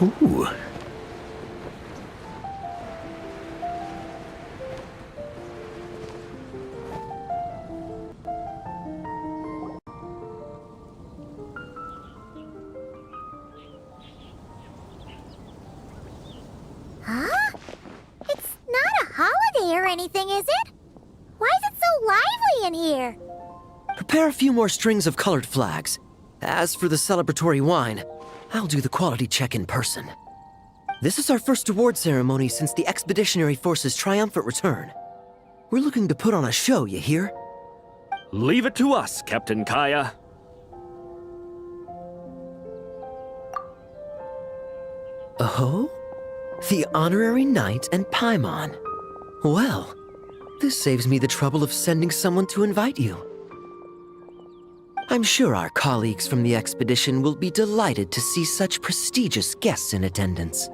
Ooh. Huh? It's not a holiday or anything, is it? Why is it so lively in here? Prepare a few more strings of colored flags. As for the celebratory wine, I'll do the quality check in person. This is our first award ceremony since the Expeditionary Force's triumphant return. We're looking to put on a show, you hear? Leave it to us, Captain Kaya. Oh? The Honorary Knight and Paimon. Well, this saves me the trouble of sending someone to invite you. I'm sure our colleagues from the expedition will be delighted to see such prestigious guests in attendance.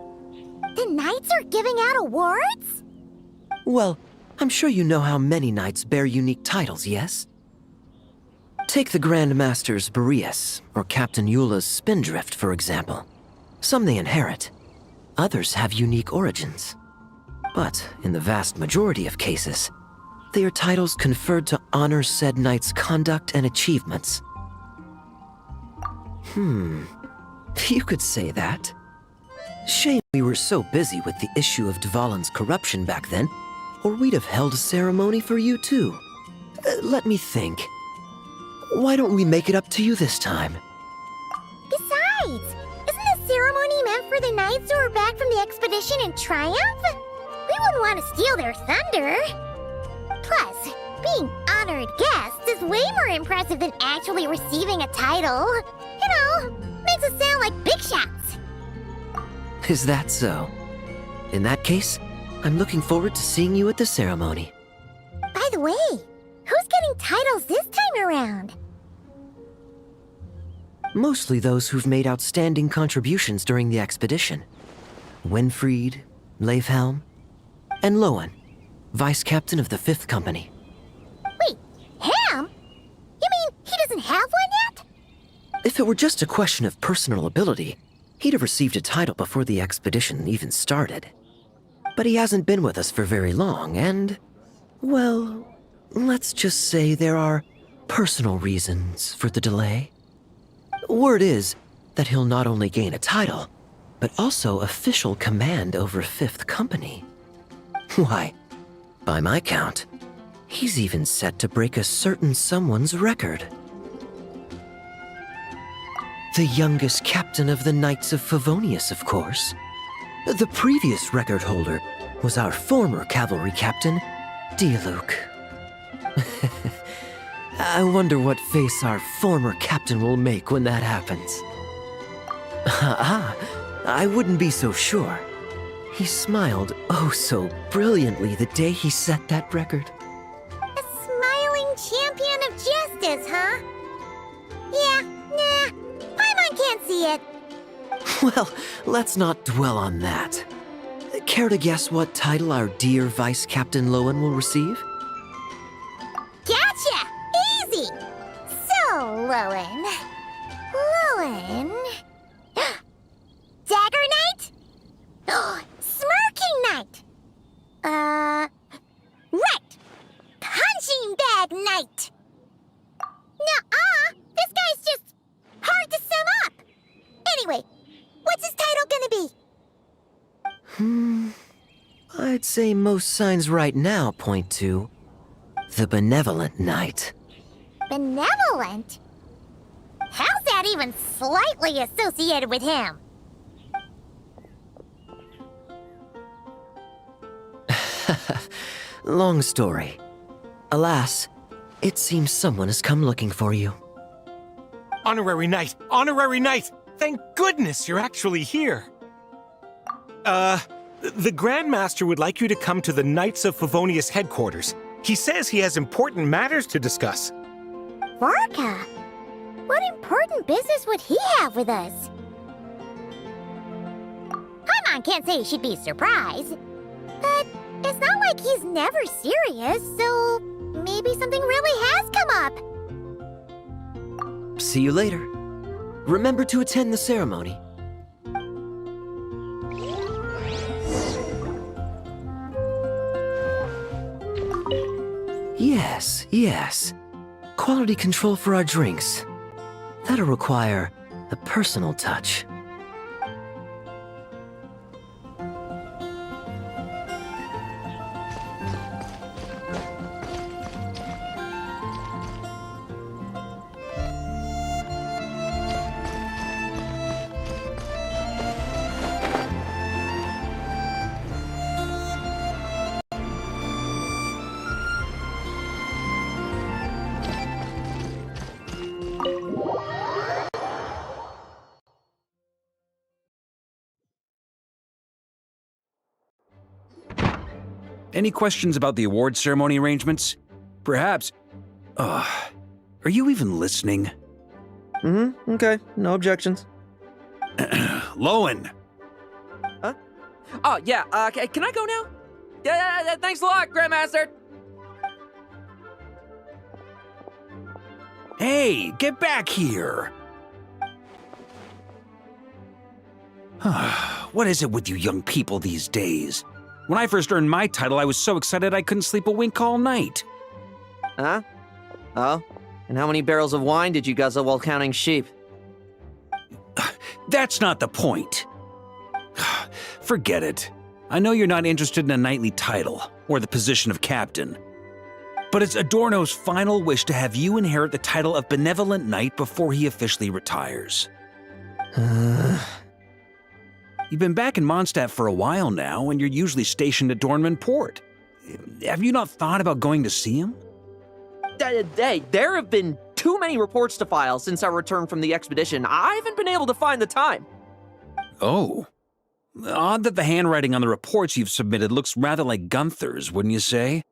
The Knights are giving out awards? Well, I'm sure you know how many knights bear unique titles, yes? Take the Grand Masters Boreas or Captain Eula's Spindrift, for example. Some they inherit. Others have unique origins. But in the vast majority of cases, they are titles conferred to honor said knight's conduct and achievements. You could say that. Shame we were so busy with the issue of Dvalin's corruption back then, or we'd have held a ceremony for you too. Let me think. Why don't we make it up to you this time? Besides, isn't the ceremony meant for the Knights who are back from the expedition in triumph? We wouldn't want to steal their thunder. Plus, being honored guests is way more impressive than actually receiving a title. You know, makes us sound like big shots. Is that so? In that case, I'm looking forward to seeing you at the ceremony. By the way, who's getting titles this time around? Mostly those who've made outstanding contributions during the expedition. Winfried, Leifhelm, and Lohen, Vice Captain of the 5th Company. Wait, Ham? You mean he doesn't have one yet? If it were just a question of personal ability, he'd have received a title before the expedition even started. But he hasn't been with us for very long, and, well, let's just say there are personal reasons for the delay. Word is that he'll not only gain a title, but also official command over 5th Company. Why, by my count, he's even set to break a certain someone's record. The youngest captain of the Knights of Favonius, of course. The previous record holder was our former cavalry captain, Dialuk. I wonder what face our former captain will make when that happens. I wouldn't be so sure. He smiled oh so brilliantly the day he set that record. A smiling champion of justice, huh? Yeah, nah, Paimon can't see it. Well, let's not dwell on that. Care to guess what title our dear Vice Captain Lohen will receive? Gotcha! Easy! So, Lohen... Dagger Knight? Smirking Knight! Right! Punching Bag Knight! Nuh-uh! This guy's just hard to sum up! Anyway, what's his title gonna be? I'd say most signs right now point to the Benevolent Knight. Benevolent? How's that even slightly associated with him? Long story. Alas, it seems someone has come looking for you. Honorary Knight! Honorary Knight! Thank goodness you're actually here! The Grand Master would like you to come to the Knights of Favonius headquarters. He says he has important matters to discuss. Varka? What important business would he have with us? Paimon can't say she'd be surprised, but it's not like he's He's never serious, so maybe something really has come up. See you later. Remember to attend the ceremony. Yes. Quality control for our drinks. That'll require a personal touch. Any questions about the award ceremony arrangements? Perhaps. Are you even listening? Okay. No objections. Lohen! Oh, yeah, can I go now? Yeah, thanks a lot, Grandmaster! Hey, get back here! What is it with you young people these days? When I first earned my title, I was so excited I couldn't sleep a wink all night. Huh? Oh? And how many barrels of wine did you guzzle while counting sheep? That's not the point. Forget it. I know you're not interested in a knightly title, or the position of captain. But it's Adorno's final wish to have you inherit the title of Benevolent Knight before he officially retires. You've been back in Mondstadt for a while now, and you're usually stationed at Dornman Port. Have you not thought about going to see him? Hey, there have been too many reports to file since our return from the expedition. I haven't been able to find the time. Oh. Odd that the handwriting on the reports you've submitted looks rather like Gunther's, wouldn't you say?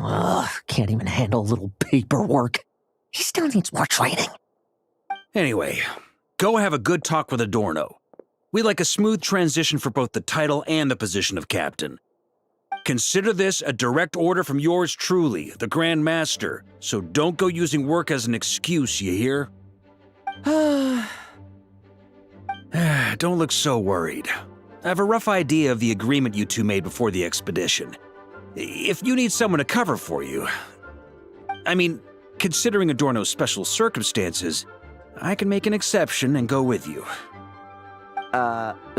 Ugh, can't even handle a little paperwork. He still needs more training. Anyway, go have a good talk with Adorno. We'd like a smooth transition for both the title and the position of captain. Consider this a direct order from yours truly, the Grand Master, so don't go using work as an excuse, you hear? Don't look so worried. I have a rough idea of the agreement you two made before the expedition. If you need someone to cover for you... I mean, considering Adorno's special circumstances, I can make an exception and go with you.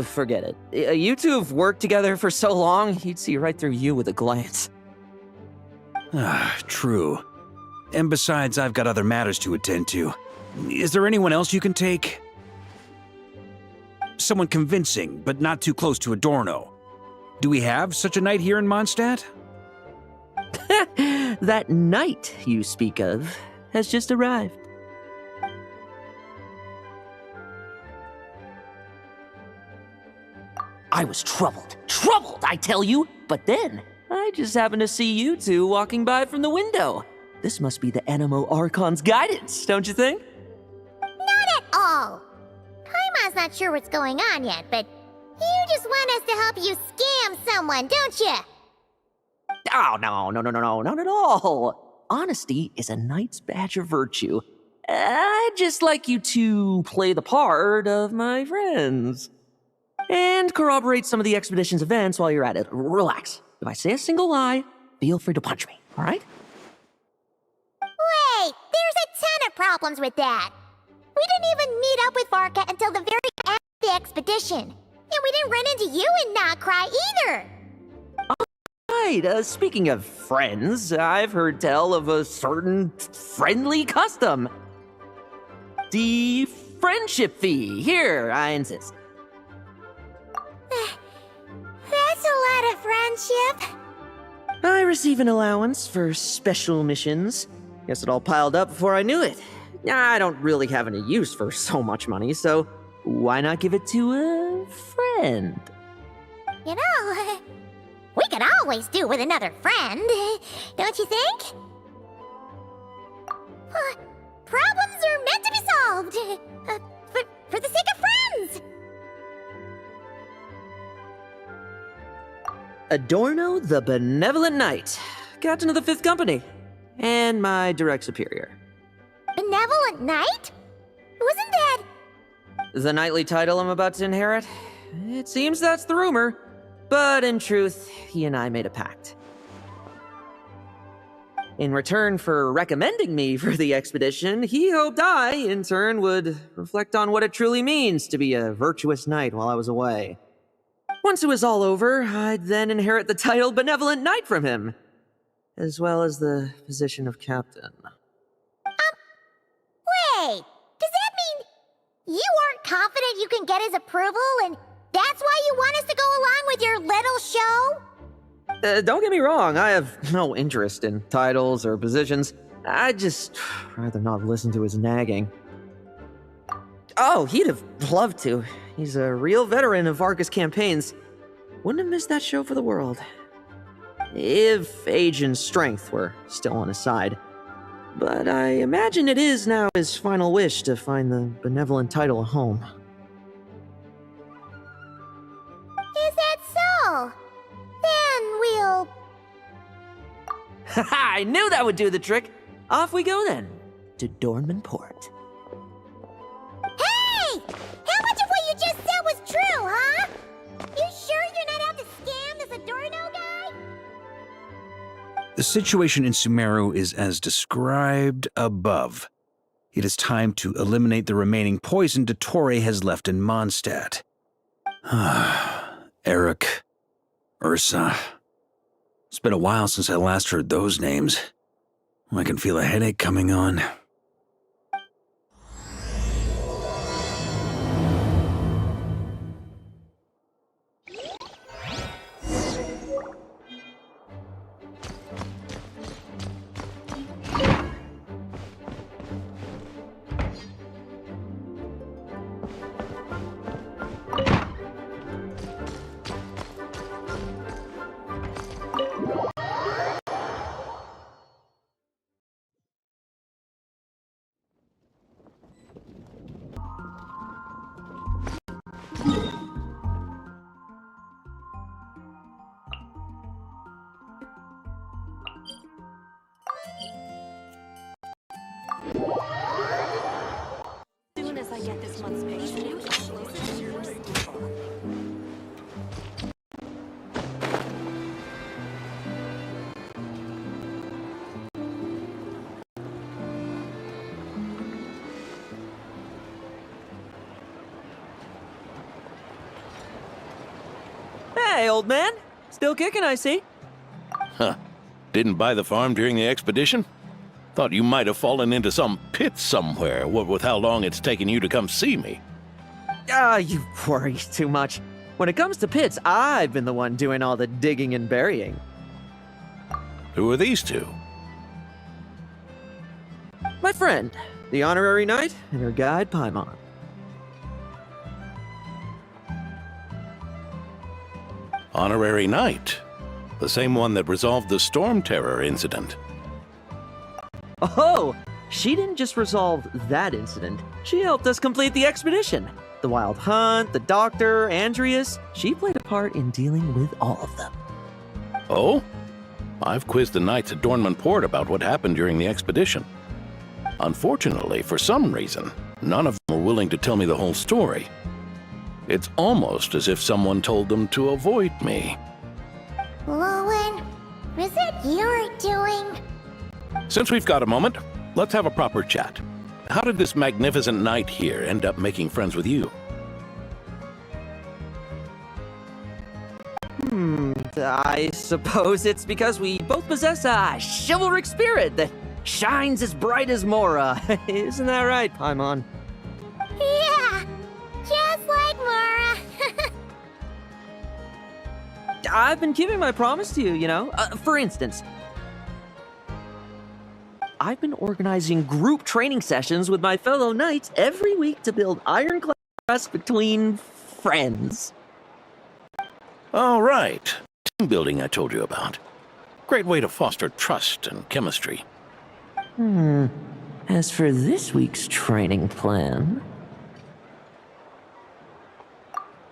Forget it. You two have worked together for so long, he'd see right through you with a glance. True. And besides, I've got other matters to attend to. Is there anyone else you can take? Someone convincing, but not too close to Adorno. Do we have such a knight here in Mondstadt? That knight you speak of has just arrived. I was troubled, I tell you, but then I just happened to see you two walking by from the window. This must be the Animo Archon's guidance, don't you think? Not at all. Paimon's not sure what's going on yet, but you just want us to help you scam someone, don't you? Oh, no, not at all. Honesty is a knight's badge of virtue. I'd just like you to play the part of my friends. And corroborate some of the expedition's events while you're at it. Relax. If I say a single lie, feel free to punch me, all right? Wait, there's a ton of problems with that. We didn't even meet up with Varka until the very end of the expedition. And we didn't run into you and not cry either. Right, speaking of friends, I've heard tell of a certain friendly custom. The friendship fee. Here, I insist. That's a lot of friendship. I receive an allowance for special missions. Guess it all piled up before I knew it. I don't really have any use for so much money, so why not give it to a friend? You know, we could always do with another friend, don't you think? Problems are meant to be solved. For the sake of friends. Adorno the Benevolent Knight, Captain of the 5th Company, and my direct superior. Benevolent Knight? Wasn't that... The knightly title I'm about to inherit? It seems that's the rumor, but in truth, he and I made a pact. In return for recommending me for the expedition, he hoped I, in turn, would reflect on what it truly means to be a virtuous knight while I was away. Once it was all over, I'd then inherit the title Benevolent Knight from him, as well as the position of captain. Wait, does that mean you aren't confident you can get his approval, and that's why you want us to go along with your little show? Don't get me wrong, I have no interest in titles or positions. I'd just rather not listen to his nagging. Oh, he'd have loved to. He's a real veteran of Arcus campaigns. Wouldn't have missed that show for the world. If age and strength were still on his side. But I imagine it is now his final wish to find the benevolent title a home. Is that so? Then we'll... Haha, I knew that would do the trick! Off we go then, to Dornman Port. Hey! How much of what you just said was true, huh? You sure you're not out to scam this Adorno guy? The situation in Sumeru is as described above. It is time to eliminate the remaining poison Dottore has left in Mondstadt. Eric, Ursa. It's been a while since I last heard those names. I can feel a headache coming on. Soon as I get this month's paycheck. Hey, old man. Still kicking, I see. Huh. Didn't buy the farm during the expedition? Thought you might have fallen into some pit somewhere, what with how long it's taken you to come see me. You worry too much. When it comes to pits, I've been the one doing all the digging and burying. Who are these two? My friend, the honorary knight, and her guide, Paimon. Honorary Knight. The same one that resolved the Storm Terror incident. Oh, she didn't just resolve that incident. She helped us complete the expedition. The Wild Hunt, the Doctor, Andreas. She played a part in dealing with all of them. Oh? I've quizzed the knights at Dornman Port about what happened during the expedition. Unfortunately, for some reason, none of them were willing to tell me the whole story. It's almost as if someone told them to avoid me. Lohen, was that your doing? Since we've got a moment, let's have a proper chat. How did this magnificent knight here end up making friends with you? I suppose it's because we both possess a chivalric spirit that shines as bright as Mora. Isn't that right, Paimon? Yeah, just like Mara. I've been keeping my promise to you, you know. For instance, I've been organizing group training sessions with my fellow knights every week to build ironclad trust between friends. All right. Team building I told you about. Great way to foster trust and chemistry. As for this week's training plan...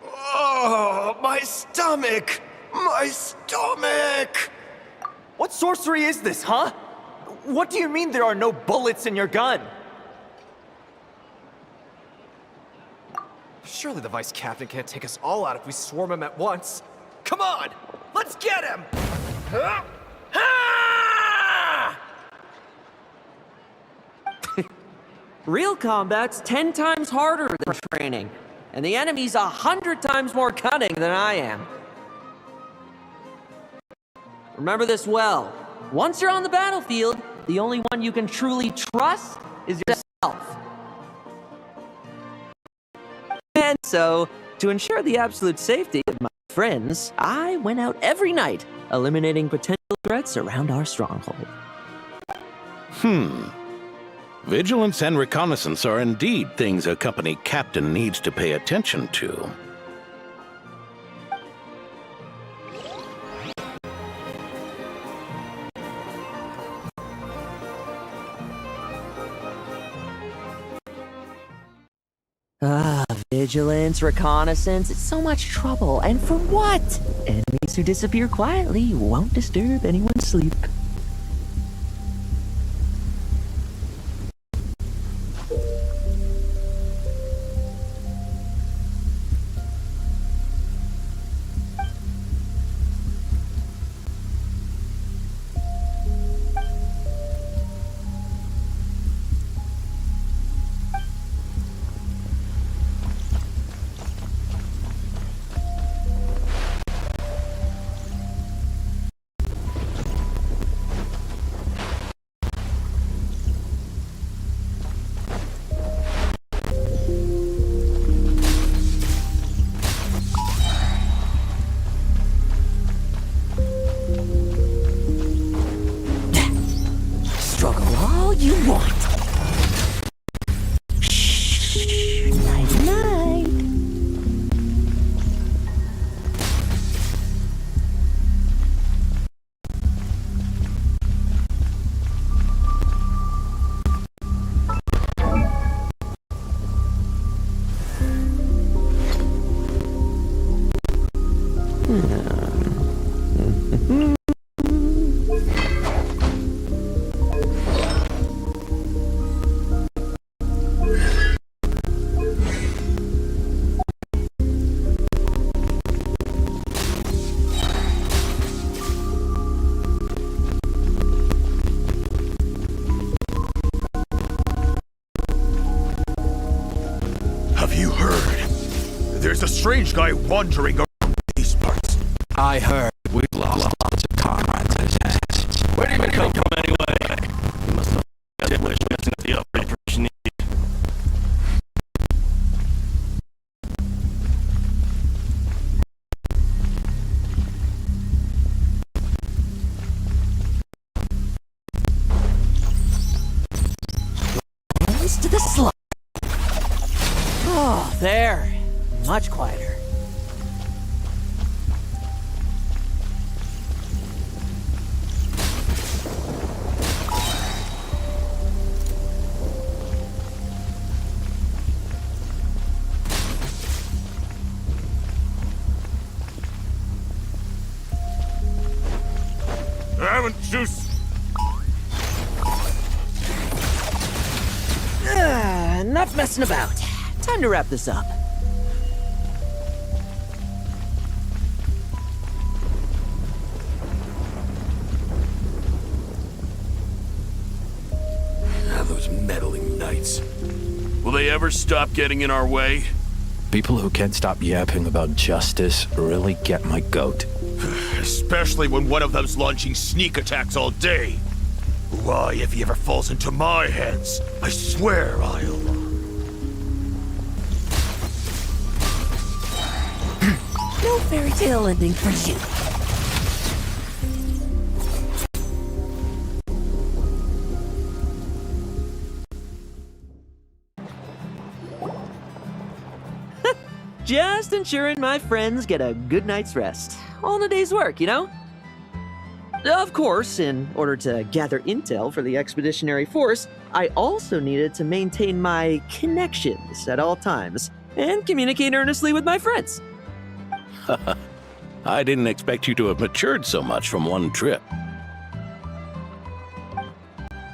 Oh, my stomach! My stomach! What sorcery is this, huh? What do you mean there are no bullets in your gun? Surely the Vice Captain can't take us all out if we swarm him at once. Come on! Let's get him! Real combat's 10 times harder than training, and the enemy's 100 times more cunning than I am. Remember this well. Once you're on the battlefield, the only one you can truly trust is yourself. And so, to ensure the absolute safety of my friends, I went out every night, eliminating potential threats around our stronghold. Vigilance and reconnaissance are indeed things a company captain needs to pay attention to. Vigilance, reconnaissance, it's so much trouble, and for what? Enemies who disappear quietly won't disturb anyone's sleep. Struggle all you want. Shh, night night. Have you heard? There's a strange guy wandering around these parts. I heard we've lost lots of comrades. Where do you come from anyway? You must have got wish missing the operation. Hands to the slot. Oh, there. Much quieter. Haven't you Enough messing about. Time to wrap this up. those meddling knights? Will they ever stop getting in our way? People who can't stop yapping about justice really get my goat. Especially when one of them's launching sneak attacks all day. Why, if he ever falls into my hands, I swear I'll... No fairy tale ending for you. Just ensuring my friends get a good night's rest. All in a day's work, you know? Of course, in order to gather intel for the expeditionary force, I also needed to maintain my connections at all times and communicate earnestly with my friends. I didn't expect you to have matured so much from one trip.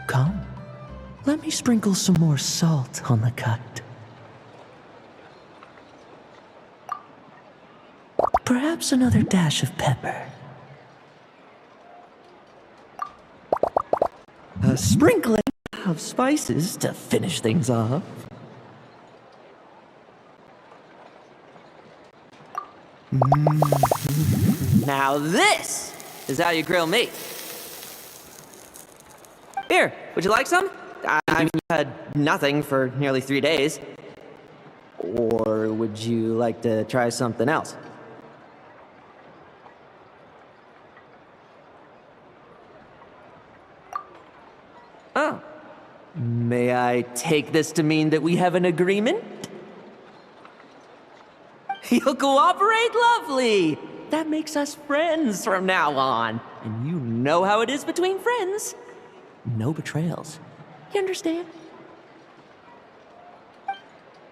Come. Let me sprinkle some more salt on the cut. Perhaps another dash of pepper. A sprinkling of spices to finish things off. Now this is how you grill meat. Here, would you like some? I've had nothing for nearly 3 days. Or would you like to try something else? Oh. May I take this to mean that we have an agreement? You'll cooperate? Lovely! That makes us friends from now on. And you know how it is between friends. No betrayals. You understand?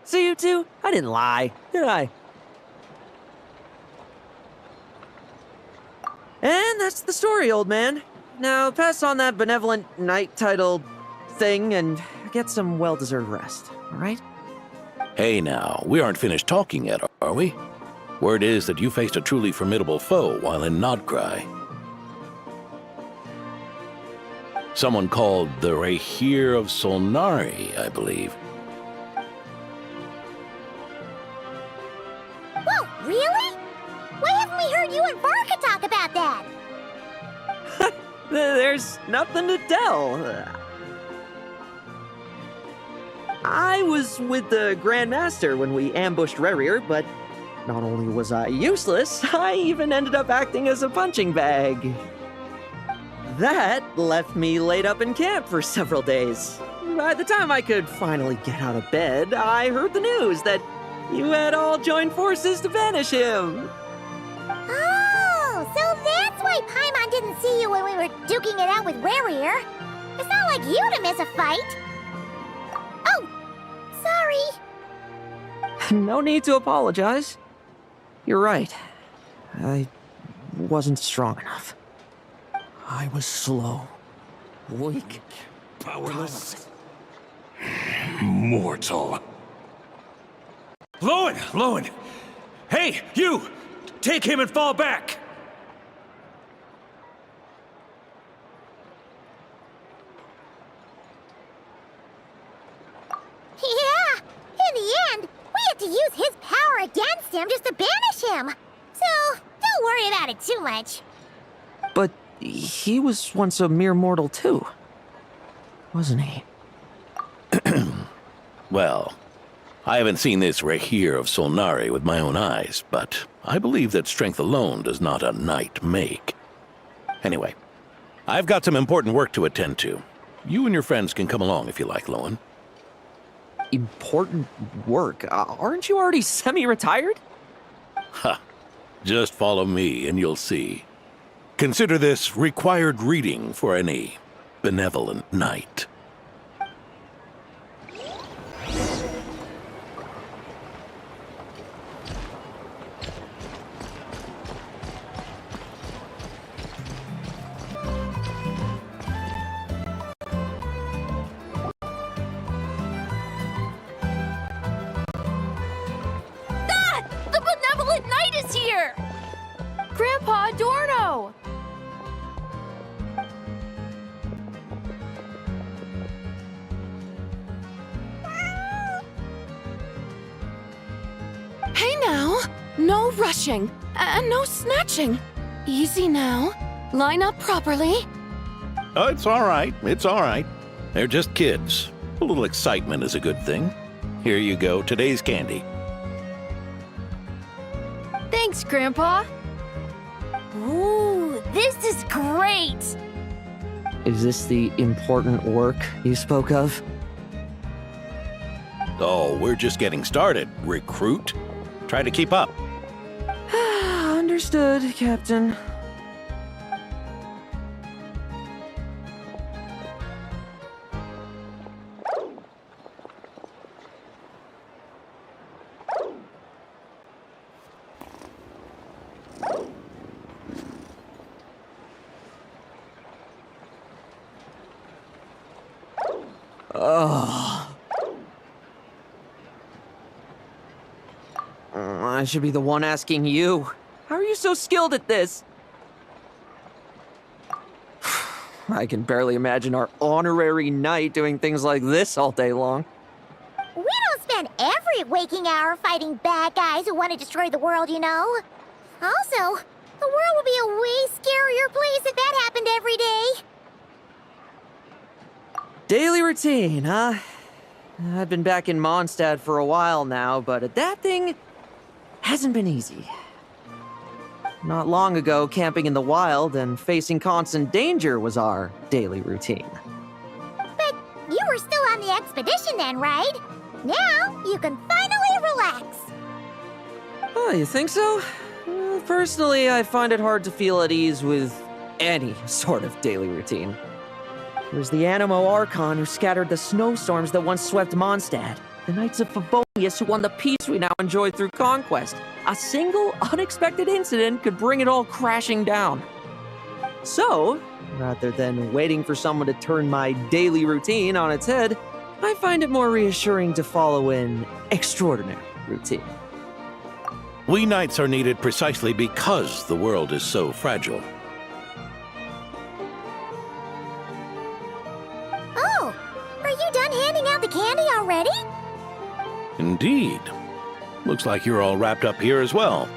So you two, I didn't lie, did I? And that's the story, old man. Now pass on that benevolent knight title thing and get some well-deserved rest, all right? Hey now, we aren't finished talking yet, are we? Word is that you faced a truly formidable foe while in Nodcry. Someone called the Rahir of Solnari, I believe. Whoa, really? Why haven't we heard you and Barca talk about that? There's nothing to tell. I was with the Grand Master when we ambushed Rerir, but not only was I useless, I even ended up acting as a punching bag. That left me laid up in camp for several days. By the time I could finally get out of bed, I heard the news that you had all joined forces to banish him. Oh, so that's why Paimon didn't see you when we were duking it out with Rerir. It's not like you to miss a fight. Oh, sorry. No need to apologize. You're right. I wasn't strong enough. I was slow, weak, Powerless. Mortal. Lohen! Lohen! Hey, you! Take him and fall back! Yeah, in the end, we had to use his power against him just to banish him. So, don't worry about it too much. But he was once a mere mortal too, wasn't he? Well, I haven't seen this Rahir of Solnari with my own eyes, but I believe that strength alone does not a knight make. Anyway, I've got some important work to attend to. You and your friends can come along if you like, Lohen. Important work? Aren't you already semi-retired? Ha! Just follow me and you'll see. Consider this required reading for any benevolent knight. The benevolent knight is here! Grandpa Adorno! Hey now! No rushing, and no snatching. Easy now. Line up properly. Oh, it's all right. It's all right. They're just kids. A little excitement is a good thing. Here you go, today's candy. Thanks, Grandpa. Ooh, this is great! Is this the important work you spoke of? Oh, we're just getting started, recruit. Try to keep up. Understood, Captain. I should be the one asking you. How are you so skilled at this? I can barely imagine our honorary knight doing things like this all day long. We don't spend every waking hour fighting bad guys who want to destroy the world, you know. Also, the world would be a way scarier place if that happened every day. Daily routine, huh? I've been back in Mondstadt for a while now, but that thing hasn't been easy. Not long ago, camping in the wild and facing constant danger was our daily routine. But you were still on the expedition then, right? Now you can finally relax. Oh, you think so? Personally, I find it hard to feel at ease with any sort of daily routine. It was the Animo Archon who scattered the snowstorms that once swept Mondstadt. The Knights of Favonius who won the peace we now enjoy through conquest. A single, unexpected incident could bring it all crashing down. So, rather than waiting for someone to turn my daily routine on its head, I find it more reassuring to follow an extraordinary routine. We knights are needed precisely because the world is so fragile. Oh, are you done handing out the candy already? Indeed. Looks like you're all wrapped up here as well.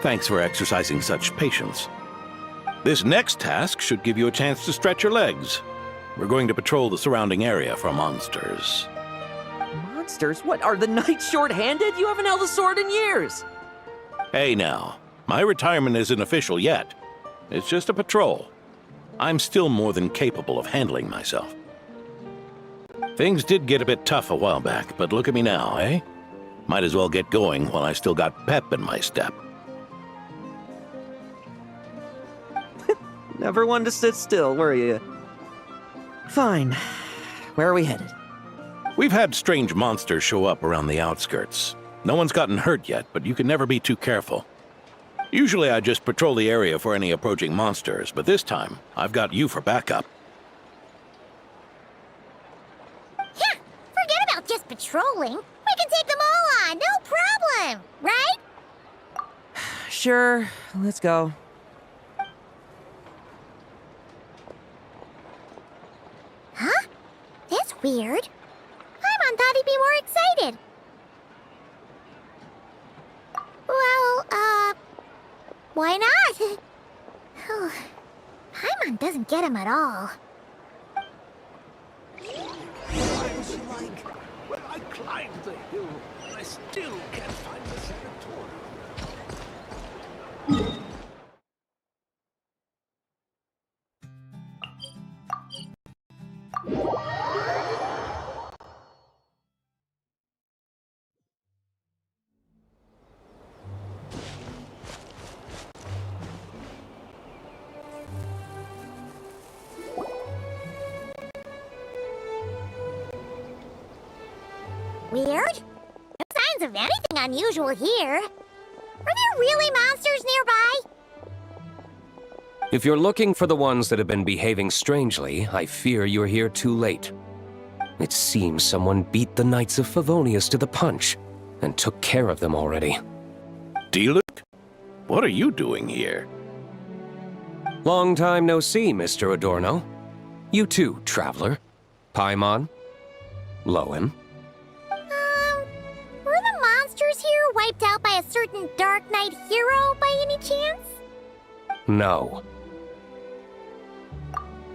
Thanks for exercising such patience. This next task should give you a chance to stretch your legs. We're going to patrol the surrounding area for monsters. Monsters? What, are the knights short-handed? You haven't held a sword in years! Hey now, my retirement isn't official yet. It's just a patrol. I'm still more than capable of handling myself. Things did get a bit tough a while back, but look at me now, eh? Might as well get going while I still got pep in my step. Never one to sit still, were you? Fine. Where are we headed? We've had strange monsters show up around the outskirts. No one's gotten hurt yet, but you can never be too careful. Usually I just patrol the area for any approaching monsters, but this time I've got you for backup. Yeah, forget about just patrolling. We can take them all on, no problem, right? Sure, let's go. Huh? That's weird. Paimon thought he'd be more excited. Well, why not? Paimon doesn't get him at all. When I climbed the hill, I still can't find the sanatorium. Weird? No signs of anything unusual here. Are there really monsters nearby? If you're looking for the ones that have been behaving strangely, I fear you're here too late. It seems someone beat the Knights of Favonius to the punch, and took care of them already. D-Luke? What are you doing here? Long time no see, Mr. Adorno. You too, traveler. Paimon? Lohen? Were the monsters here wiped out by a certain Dark Knight hero by any chance? No.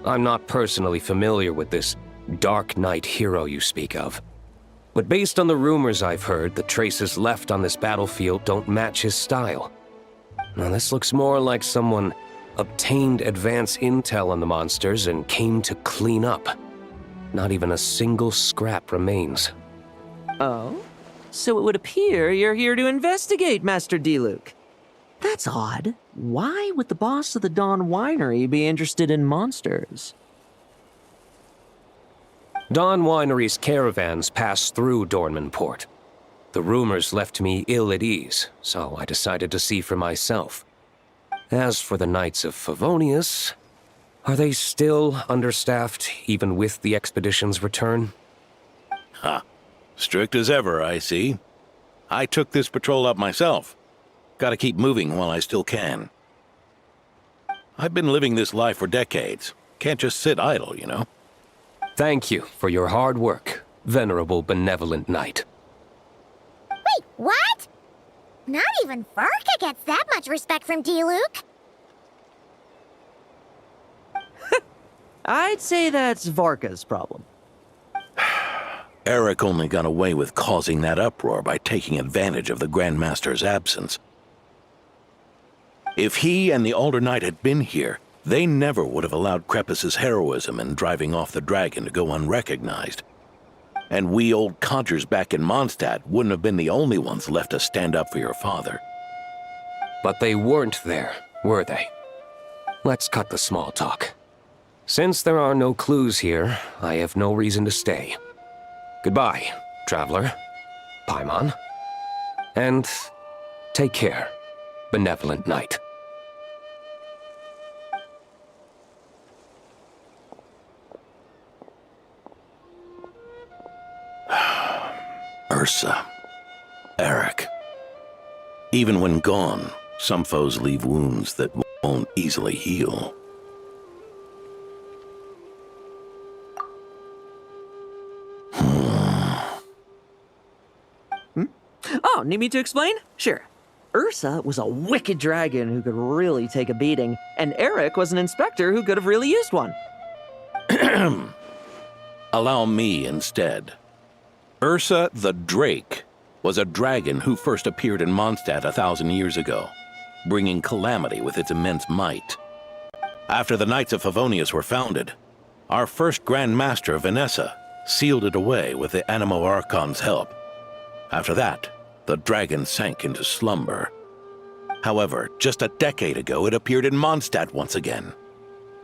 I'm not personally familiar with this Dark Knight hero you speak of. But based on the rumors I've heard, the traces left on this battlefield don't match his style. Now this looks more like someone obtained advance intel on the monsters and came to clean up. Not even a single scrap remains. Oh? So it would appear you're here to investigate, Master D-Luke. That's odd. Why would the boss of the Dawn Winery be interested in monsters? Dawn Winery's caravans pass through Dornman Port. The rumors left me ill at ease, so I decided to see for myself. As for the Knights of Favonius, Are they still understaffed, even with the expedition's return? Ha. Strict as ever, I see. I took this patrol up myself. Gotta keep moving while I still can. I've been living this life for decades. Can't just sit idle, you know? Thank you for your hard work, venerable benevolent knight. Wait, what? Not even Varka gets that much respect from D-Luke. I'd say that's Varka's problem. Eric only got away with causing that uproar by taking advantage of the Grandmaster's absence. If he and the Alder Knight had been here, they never would have allowed Krepus's heroism in driving off the dragon to go unrecognized. And we old codgers back in Mondstadt wouldn't have been the only ones left to stand up for your father. But they weren't there, were they? Let's cut the small talk. Since there are no clues here, I have no reason to stay. Goodbye, traveler, Paimon, and take care, benevolent knight. Ursa. Eric. Even when gone, some foes leave wounds that won't easily heal. Oh, need me to explain? Sure. Ursa was a wicked dragon who could really take a beating, and Eric was an inspector who could have really used one. Allow me instead. Ursa the Drake was a dragon who first appeared in Mondstadt 1,000 years ago, bringing calamity with its immense might. After the Knights of Favonius were founded, our first Grand Master, Vanessa, sealed it away with the Animo Archon's help. After that, the dragon sank into slumber. However, just a decade ago, it appeared in Mondstadt once again.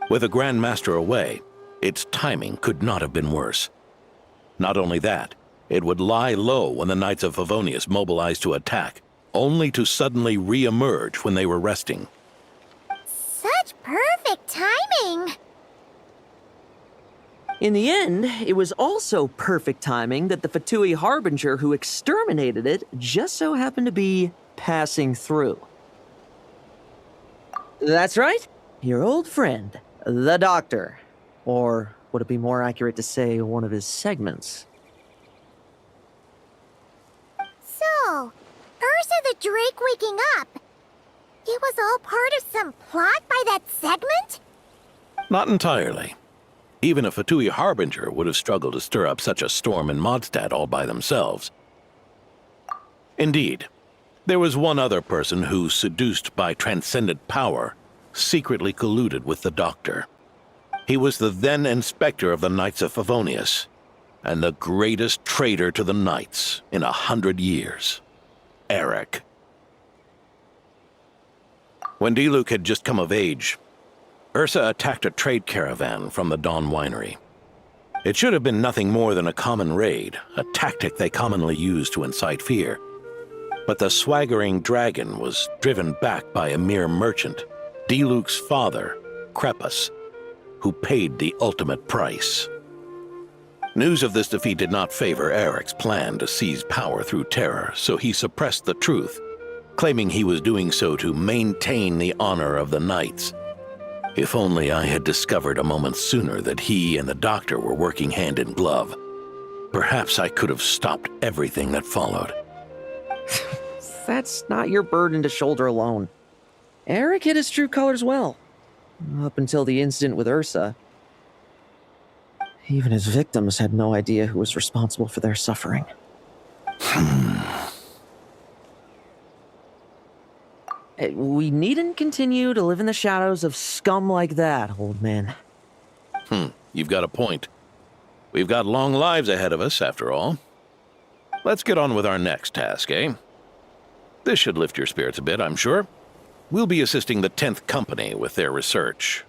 With the Grand Master away, its timing could not have been worse. Not only that, it would lie low when the Knights of Favonius mobilized to attack, only to suddenly re-emerge when they were resting. Such perfect timing. In the end, it was also perfect timing that the Fatui Harbinger who exterminated it just so happened to be passing through. That's right, your old friend, the Doctor. Or would it be more accurate to say one of his segments? So, Ursa the Drake waking up. It was all part of some plot by that segment? Not entirely. Even a Fatui Harbinger would have struggled to stir up such a storm in Mondstadt all by themselves. Indeed, there was one other person who, seduced by transcendent power, secretly colluded with the Doctor. He was the then Inspector of the Knights of Favonius, and the greatest traitor to the Knights in 100 years, Eric. When D-Luke had just come of age, Ursa attacked a trade caravan from the Dawn Winery. It should have been nothing more than a common raid, a tactic they commonly use to incite fear. But the swaggering dragon was driven back by a mere merchant, D-Luke's father, Krepus, who paid the ultimate price. News of this defeat did not favor Eric's plan to seize power through terror, so he suppressed the truth, claiming he was doing so to maintain the honor of the Knights. If only I had discovered a moment sooner that he and the Doctor were working hand in glove, perhaps I could have stopped everything that followed. That's not your burden to shoulder alone. Eric hid his true colors well. Up until the incident with Ursa. Even his victims had no idea who was responsible for their suffering. We needn't continue to live in the shadows of scum like that, old man. You've got a point. We've got long lives ahead of us, after all. Let's get on with our next task, eh? This should lift your spirits a bit, I'm sure. We'll be assisting the 10th Company with their research.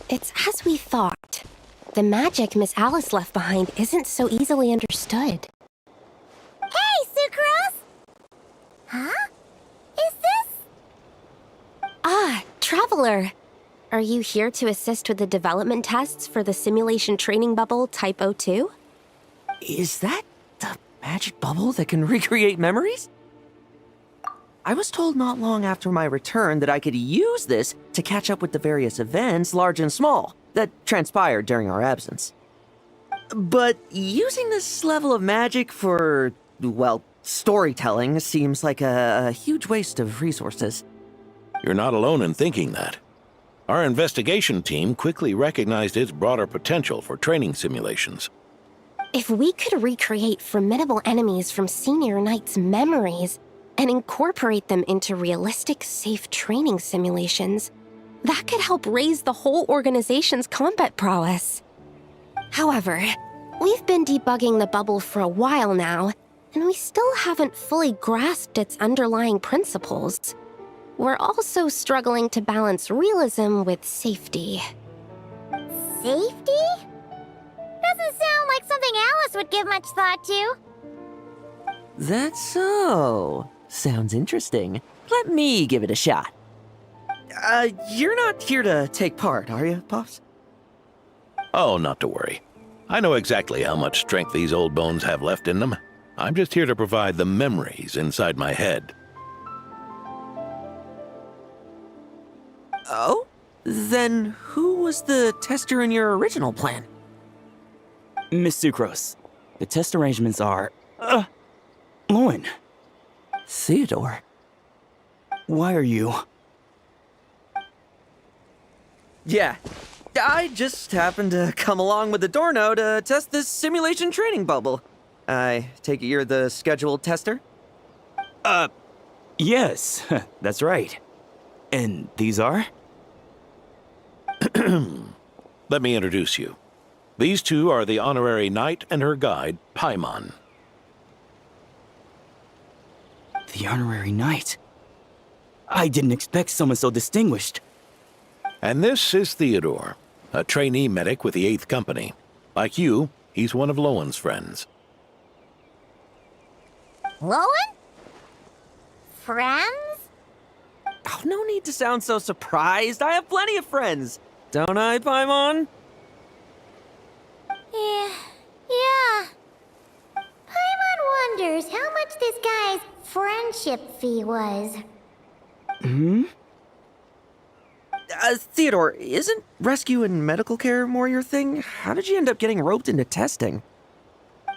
It's as we thought. The magic Miss Alice left behind isn't so easily understood. Hey, Sucrose! Huh? Is this? Ah, Traveler! Are you here to assist with the development tests for the simulation training bubble Type 02? Is that the magic bubble that can recreate memories? I was told not long after my return that I could use this to catch up with the various events, large and small, that transpired during our absence. But using this level of magic for, well, storytelling seems like a huge waste of resources. You're not alone in thinking that. Our investigation team quickly recognized its broader potential for training simulations. If we could recreate formidable enemies from Senior Knight's memories and incorporate them into realistic, safe training simulations, that could help raise the whole organization's combat prowess. However, we've been debugging the bubble for a while now, and we still haven't fully grasped its underlying principles. We're also struggling to balance realism with safety. Safety? Doesn't sound like something Alice would give much thought to. That's so. Sounds interesting. Let me give it a shot. You're not here to take part, are you, Pops? Oh, not to worry. I know exactly how much strength these old bones have left in them. I'm just here to provide the memories inside my head. Oh? Then who was the tester in your original plan? Miss Sucrose, the test arrangements are... Lohen. Theodore. Why are you... Yeah, I just happened to come along with the Dorno to test this simulation training bubble. I take it you're the scheduled tester? Yes, that's right. And these are? Let me introduce you. These two are the honorary knight and her guide, Paimon. The honorary knight? I didn't expect someone so distinguished. And this is Theodore, a trainee medic with the 8th Company. Like you, he's one of Lowen's friends. Lohen? Friends? Oh, no need to sound so surprised. I have plenty of friends. Don't I, Paimon? Yeah. Paimon wonders how much this guy's friendship fee was. Theodore, isn't rescue and medical care more your thing? How did you end up getting roped into testing?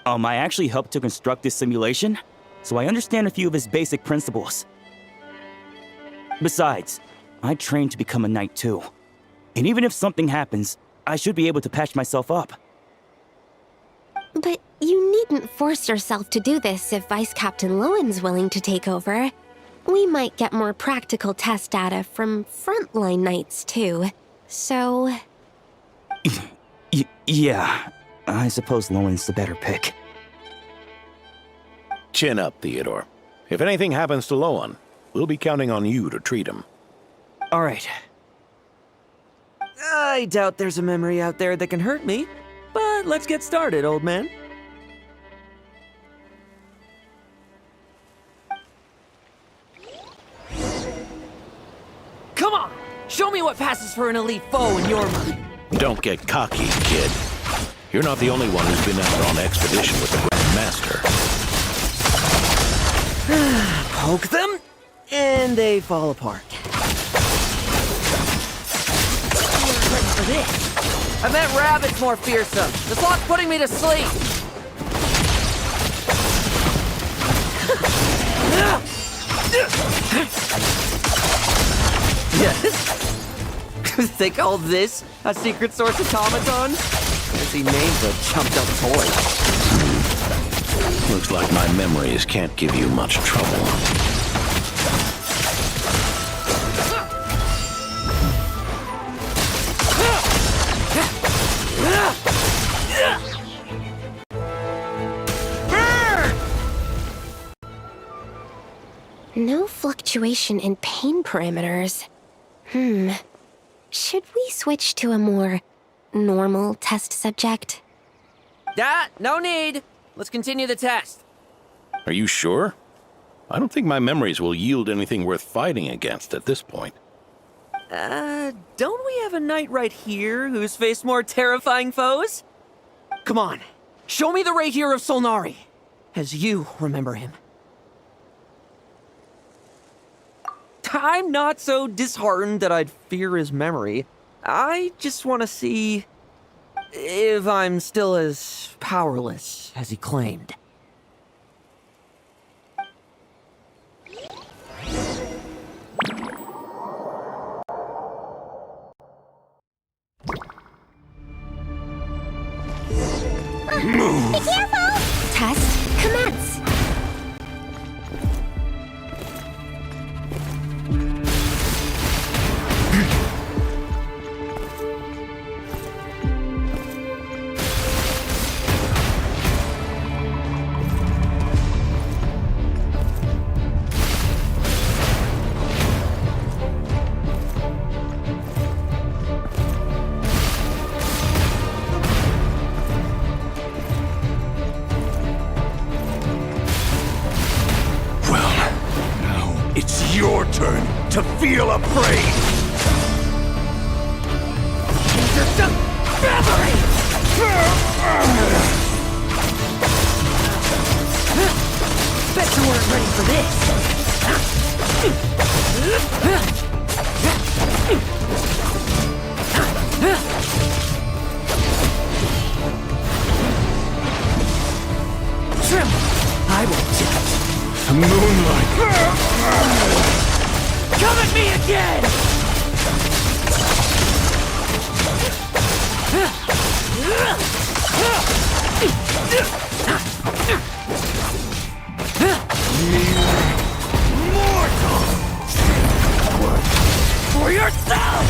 I actually helped to construct this simulation, so I understand a few of its basic principles. Besides, I trained to become a knight too. And even if something happens, I should be able to patch myself up. But you needn't force yourself to do this if Vice Captain Lowen's willing to take over. We might get more practical test data from frontline knights too, so... Yeah, I suppose Lowen's the better pick. Chin up, Theodore. If anything happens to Lowen, we'll be counting on you to treat him. All right. I doubt there's a memory out there that can hurt me, but let's get started, old man. Come on! Show me what passes for an elite foe in your mind. Don't get cocky, kid. You're not the only one who's been out on expedition with the Grand Master. Poke them, and they fall apart. Ready for this? I meant rabbits more fearsome. This lot's putting me to sleep. Yes. They call this a secret source automaton? Guess he named a chumped up toy. Looks like my memories can't give you much trouble. No fluctuation in pain parameters. Should we switch to a more normal test subject? No need. Let's continue the test. Are you sure? I don't think my memories will yield anything worth fighting against at this point. Don't we have a knight right here who's faced more terrifying foes? Come on, show me the Ray here of Solnari, as you remember him. I'm not so disheartened that I'd fear his memory. I just want to see if I'm still as powerless as he claimed. Be careful! Test commence. It's your turn to feel afraid! Just a memory! Bet you weren't ready for this! Tremble! I will judge. Moonlight! Come at me again! Mortal! Work for yourself!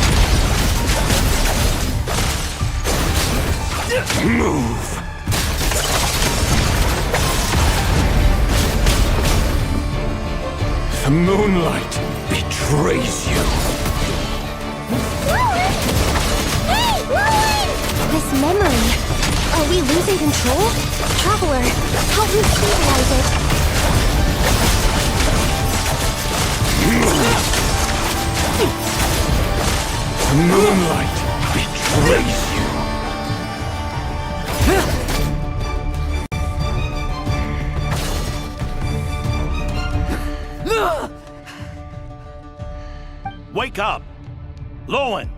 Move! The moonlight betrays you. Lohen! Hey, Lohen! This memory. Are we losing control? Traveler, help me stabilize it. The moonlight betrays you. Wake up! Lohen!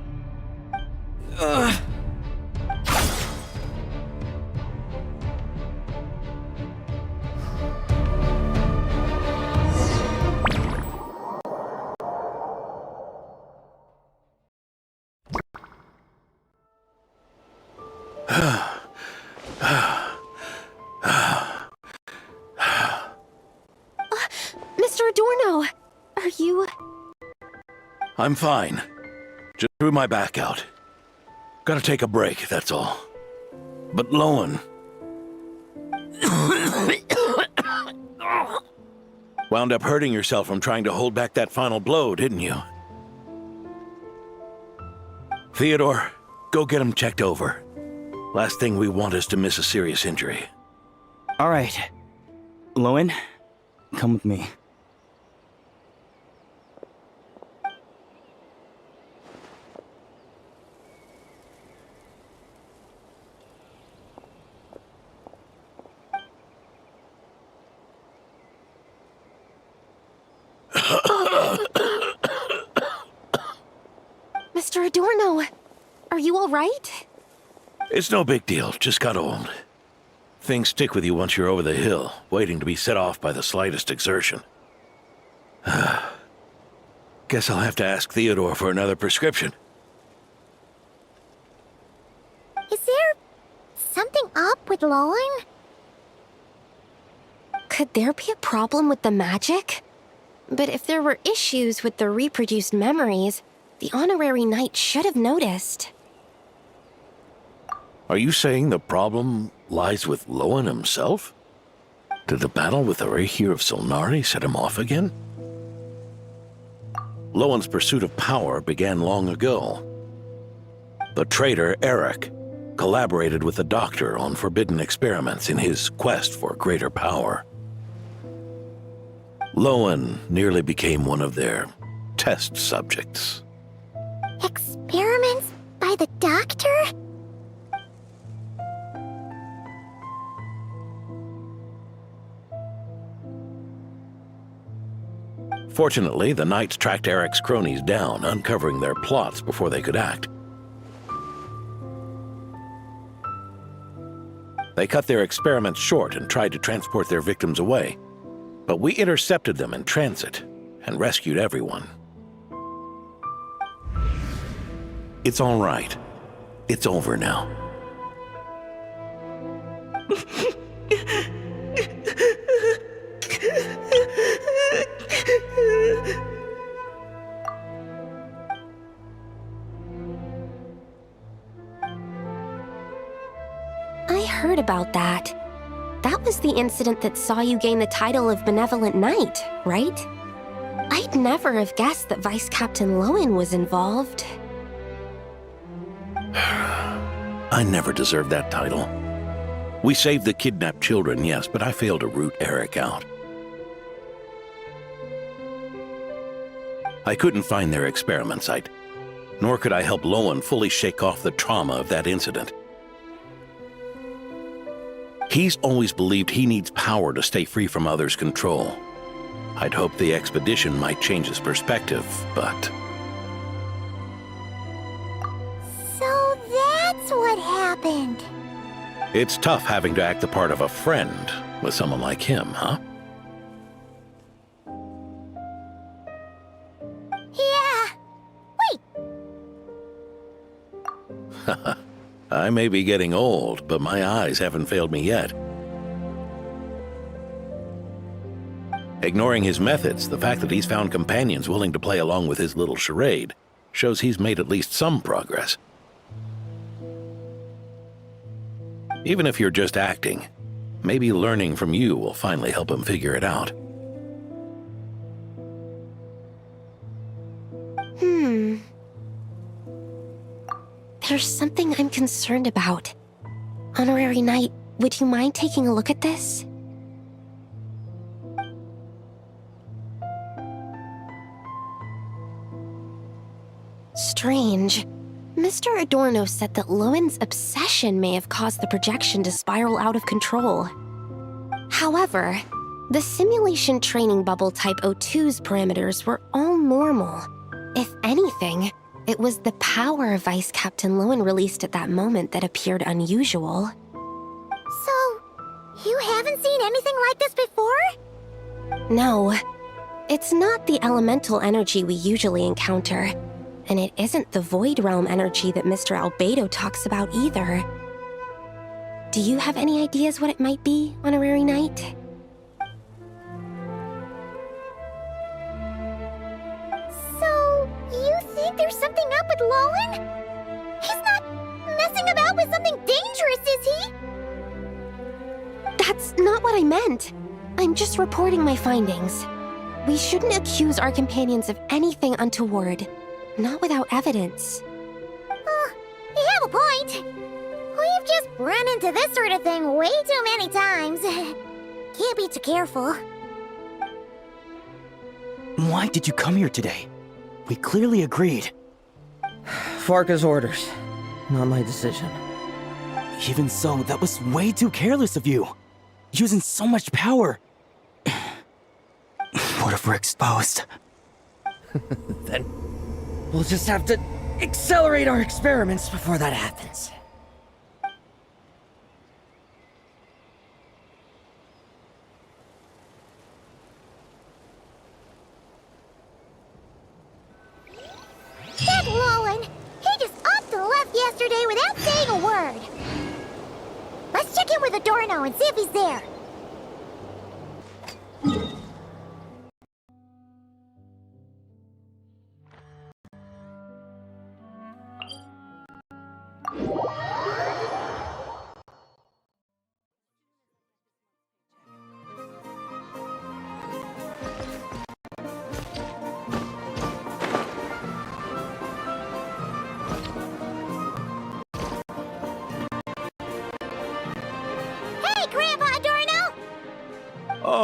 Mr. Adorno, are you... I'm fine. Just threw my back out. Gotta take a break, that's all. But Lohen... wound up hurting yourself from trying to hold back that final blow, didn't you? Theodore, go get him checked over. Last thing we want is to miss a serious injury. All right. Lohen, come with me. Mr. Adorno, are you all right? It's no big deal, just got old. Things stick with you once you're over the hill, waiting to be set off by the slightest exertion. Guess I'll have to ask Theodore for another prescription. Is there something up with Lohen? Could there be a problem with the magic? But if there were issues with the reproduced memories, the honorary knight should have noticed. Are you saying the problem lies with Lohen himself? Did the battle with the Rahir of Solnari set him off again? Lohen's pursuit of power began long ago. The traitor Eric collaborated with the doctor on forbidden experiments in his quest for greater power. Lohen nearly became one of their test subjects. Experiments by the doctor? Fortunately, the Knights tracked Eric's cronies down, uncovering their plots before they could act. They cut their experiments short and tried to transport their victims away, but we intercepted them in transit and rescued everyone. It's all right. It's over now. I heard about that. That was the incident that saw you gain the title of Benevolent Knight, right? I'd never have guessed that Vice Captain Lohen was involved. I never deserved that title. We saved the kidnapped children, yes, but I failed to root Eric out. I couldn't find their experiment site, nor could I help Lohen fully shake off the trauma of that incident. He's always believed he needs power to stay free from others' control. I'd hoped the expedition might change his perspective, but... So that's what happened. It's tough having to act the part of a friend with someone like him, huh? Yeah. Wait. I may be getting old, but my eyes haven't failed me yet. Ignoring his methods, the fact that he's found companions willing to play along with his little charade shows he's made at least some progress. Even if you're just acting, maybe learning from you will finally help him figure it out. There's something I'm concerned about. Honorary Knight, would you mind taking a look at this? Strange. Mr. Adorno said that Lowen's obsession may have caused the projection to spiral out of control. However, the simulation training bubble Type 02's parameters were all normal. If anything, it was the power Vice Captain Lohen released at that moment that appeared unusual. So, you haven't seen anything like this before? No. It's not the elemental energy we usually encounter, and it isn't the Void Realm energy that Mr. Albedo talks about either. Do you have any ideas what it might be, Honorary Knight? There's something up with Lohen? He's not messing about with something dangerous, is he? That's not what I meant. I'm just reporting my findings. We shouldn't accuse our companions of anything untoward. Not without evidence. You have a point. We've just run into this sort of thing way too many times. Can't be too careful. Why did you come here today? We clearly agreed. Farka's orders, not my decision. Even so, that was way too careless of you. Using so much power. What if we're exposed? Then we'll just have to accelerate our experiments before that happens. That Lohen! He just upped and left yesterday without saying a word. Let's check in with Adorno and see if he's there.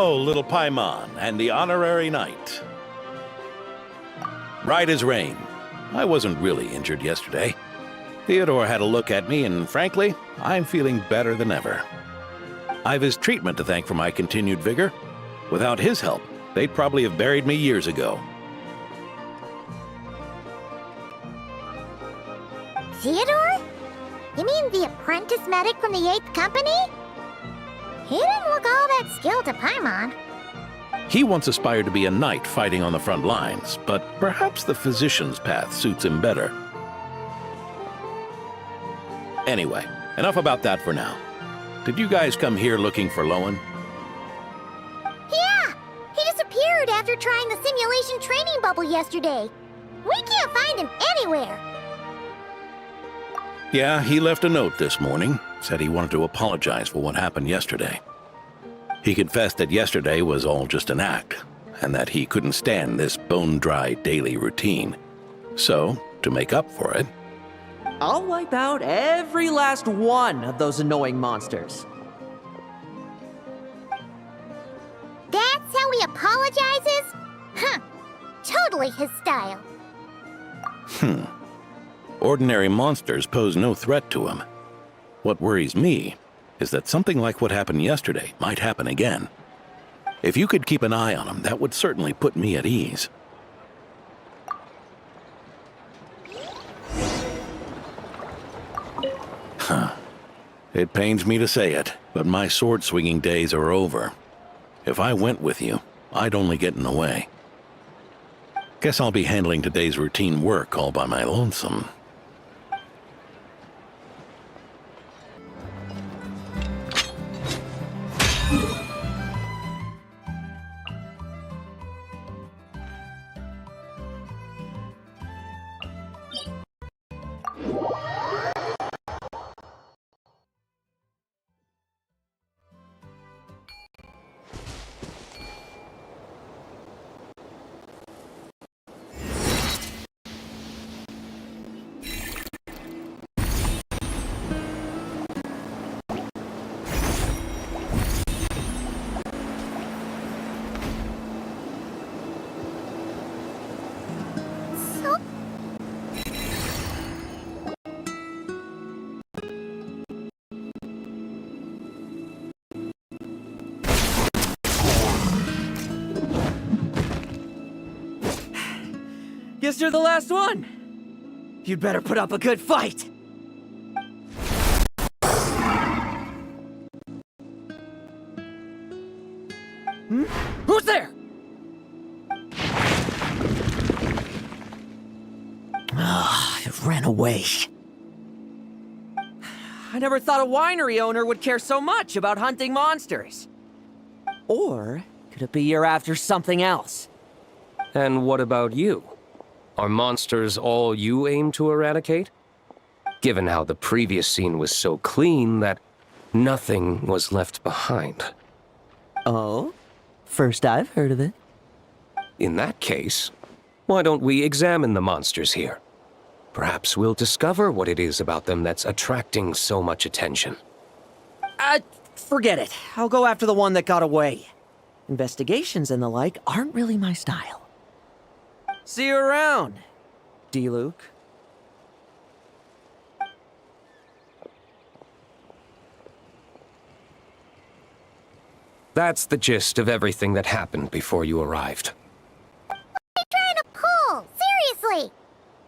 Hello, little Paimon, and the honorary knight. Right as rain. I wasn't really injured yesterday. Theodore had a look at me, and frankly, I'm feeling better than ever. I've his treatment to thank for my continued vigor. Without his help, they'd probably have buried me years ago. Theodore? You mean the apprentice medic from the 8th Company? He didn't look all that skilled to Paimon. He once aspired to be a knight fighting on the front lines, but perhaps the physician's path suits him better. Anyway, enough about that for now. Did you guys come here looking for Lohen? Yeah! He disappeared after trying the simulation training bubble yesterday. We can't find him anywhere. Yeah, he left a note this morning. Said he wanted to apologize for what happened yesterday. He confessed that yesterday was all just an act, and that he couldn't stand this bone-dry daily routine. So, to make up for it, I'll wipe out every last one of those annoying monsters. That's how he apologizes? Huh. Totally his style. Ordinary monsters pose no threat to him. What worries me is that something like what happened yesterday might happen again. If you could keep an eye on him, that would certainly put me at ease. It pains me to say it, but my sword-swinging days are over. If I went with you, I'd only get in the way. Guess I'll be handling today's routine work all by my lonesome. Guess you're the last one. You'd better put up a good fight. Who's there? It ran away. I never thought a winery owner would care so much about hunting monsters. Or could it be you're after something else? And what about you? Are monsters all you aim to eradicate? Given how the previous scene was so clean that nothing was left behind. Oh? First I've heard of it. In that case, why don't we examine the monsters here? Perhaps we'll discover what it is about them that's attracting so much attention. Forget it. I'll go after the one that got away. Investigations and the like aren't really my style. See you around, D-Luke. That's the gist of everything that happened before you arrived. What are you trying to pull? Seriously!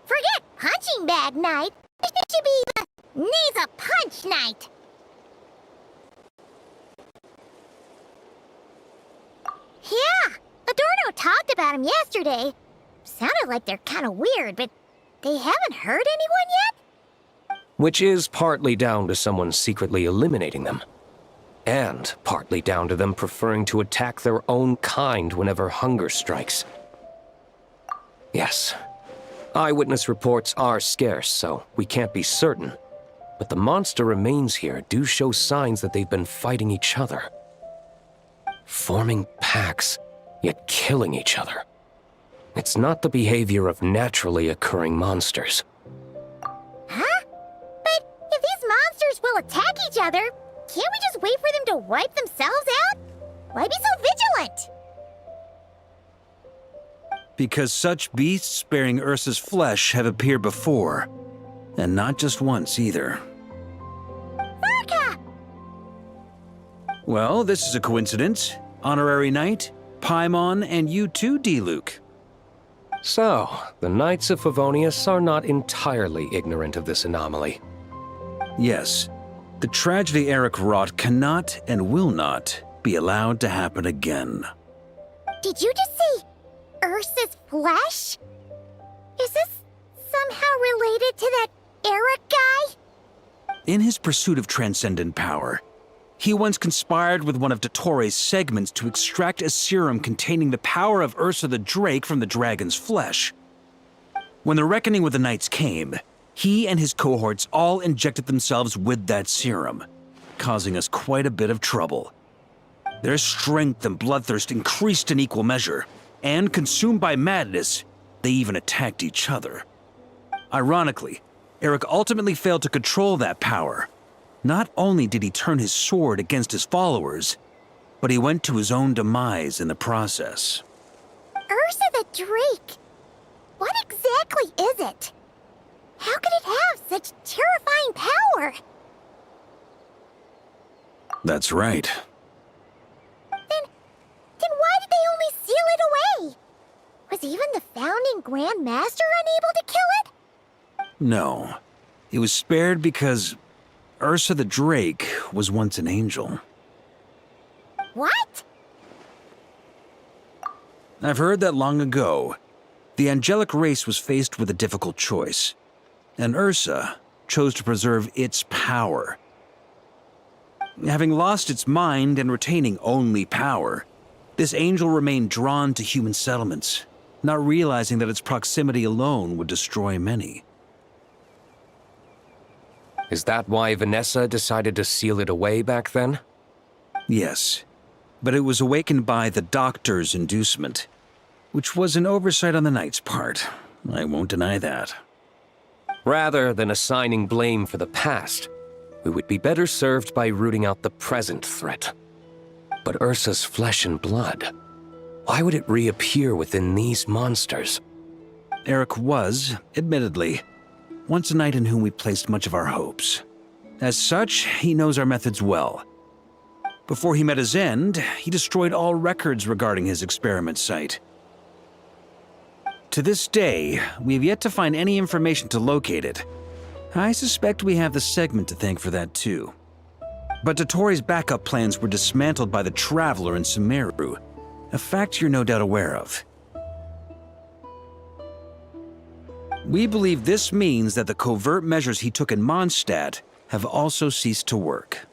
Forget punching bag night. It should be the needs a punch night. Yeah, Adorno talked about him yesterday. Sounded like they're kind of weird, but they haven't hurt anyone yet? Which is partly down to someone secretly eliminating them. And partly down to them preferring to attack their own kind whenever hunger strikes. Yes, eyewitness reports are scarce, so we can't be certain. But the monster remains here do show signs that they've been fighting each other. Forming packs, yet killing each other. It's not the behavior of naturally occurring monsters. Huh? But if these monsters will attack each other, can't we just wait for them to wipe themselves out? Why be so vigilant? Because such beasts bearing Ursa's flesh have appeared before. And not just once either. Varka! Well, this is a coincidence. Honorary Knight, Paimon, and you too, D-Luke. So, the Knights of Favonius are not entirely ignorant of this anomaly. Yes, the tragedy Eric wrought cannot and will not be allowed to happen again. Did you just say Ursa's flesh? Is this somehow related to that Eric guy? In his pursuit of transcendent power, he once conspired with one of Dottores' segments to extract a serum containing the power of Ursa the Drake from the dragon's flesh. When the reckoning with the Knights came, he and his cohorts all injected themselves with that serum, causing us quite a bit of trouble. Their strength and bloodthirst increased in equal measure, and consumed by madness, they even attacked each other. Ironically, Eric ultimately failed to control that power. Not only did he turn his sword against his followers, but he went to his own demise in the process. Ursa the Drake? What exactly is it? How could it have such terrifying power? That's right. Then why did they only seal it away? Was even the founding Grand Master unable to kill it? No, it was spared because Ursa the Drake was once an angel. What? I've heard that long ago, the angelic race was faced with a difficult choice, and Ursa chose to preserve its power. Having lost its mind and retaining only power, this angel remained drawn to human settlements, not realizing that its proximity alone would destroy many. Is that why Vanessa decided to seal it away back then? Yes, but it was awakened by the Doctor's inducement, which was an oversight on the Knight's part. I won't deny that. Rather than assigning blame for the past, we would be better served by rooting out the present threat. But Ursa's flesh and blood, why would it reappear within these monsters? Eric was, admittedly, once a knight in whom we placed much of our hopes. As such, he knows our methods well. Before he met his end, he destroyed all records regarding his experiment site. To this day, we have yet to find any information to locate it. I suspect we have the segment to thank for that too. But Dottores' backup plans were dismantled by the Traveler in Sumeru, a fact you're no doubt aware of. We believe this means that the covert measures he took in Mondstadt have also ceased to work.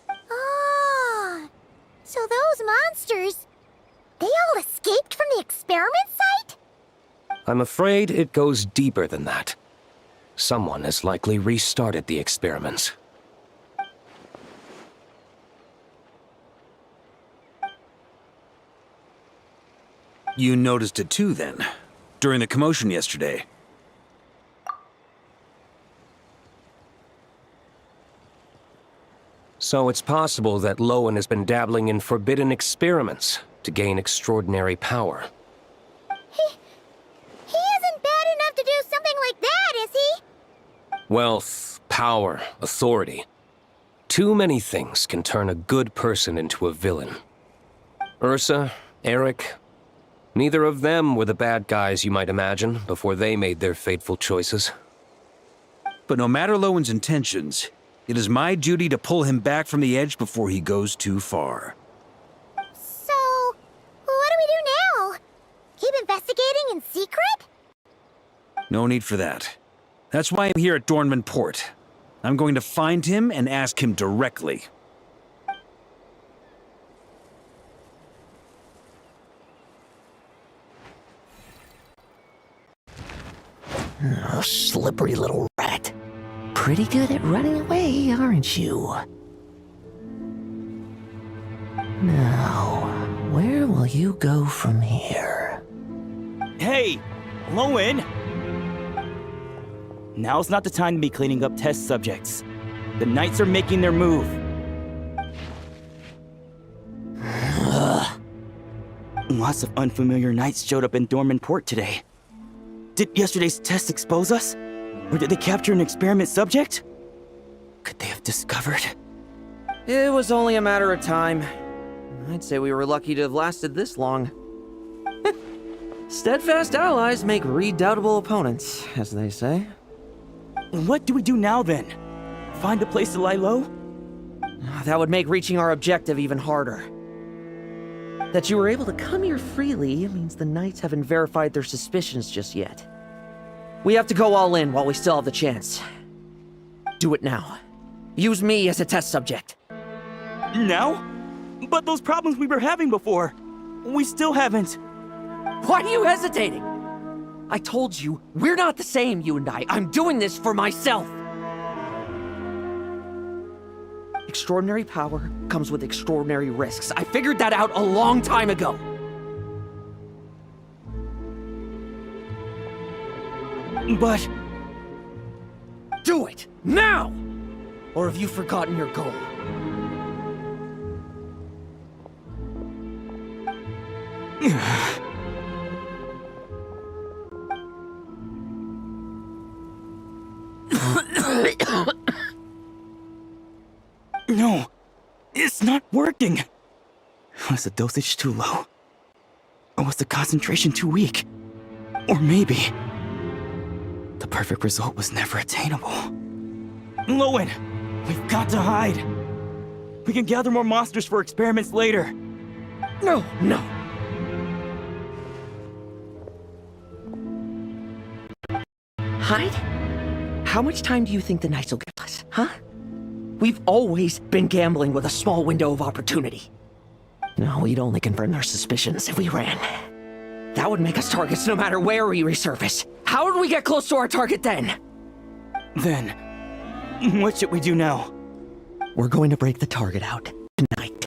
Ah, so those monsters, they all escaped from the experiment site? I'm afraid it goes deeper than that. Someone has likely restarted the experiments. You noticed it too, then, during the commotion yesterday. So it's possible that Lohen has been dabbling in forbidden experiments to gain extraordinary power. He isn't bad enough to do something like that, is he? Wealth, power, authority. Too many things can turn a good person into a villain. Ursa, Eric, neither of them were the bad guys you might imagine before they made their fateful choices. But no matter Lowen's intentions, it is my duty to pull him back from the edge before he goes too far. So, what do we do now? Keep investigating in secret? No need for that. That's why I'm here at Dornman Port. I'm going to find him and ask him directly. Oh, slippery little rat. Pretty good at running away, aren't you? Now, where will you go from here? Hey, Lohen! Now's not the time to be cleaning up test subjects. The Knights are making their move. Lots of unfamiliar knights showed up in Dorman Port today. Did yesterday's test expose us? Or did they capture an experiment subject? Could they have discovered? It was only a matter of time. I'd say we were lucky to have lasted this long. Steadfast allies make redoubtable opponents, as they say. What do we do now then? Find a place to lie low? That would make reaching our objective even harder. That you were able to come here freely means the Knights haven't verified their suspicions just yet. We have to go all in while we still have the chance. Do it now. Use me as a test subject. Now? But those problems we were having before, we still haven't. Why are you hesitating? I told you, we're not the same, you and I. I'm doing this for myself. Extraordinary power comes with extraordinary risks. I figured that out a long time ago. But... do it! Now! Or have you forgotten your goal? No, it's not working. Was the dosage too low? Or was the concentration too weak? Or maybe the perfect result was never attainable. Lohen, we've got to hide. We can gather more monsters for experiments later. No. Hide? How much time do you think the Knights will give us, huh? We've always been gambling with a small window of opportunity. No, we'd only confirm their suspicions if we ran. That would make us targets no matter where we resurface. How would we get close to our target then? Then, what should we do now? We're going to break the target out tonight.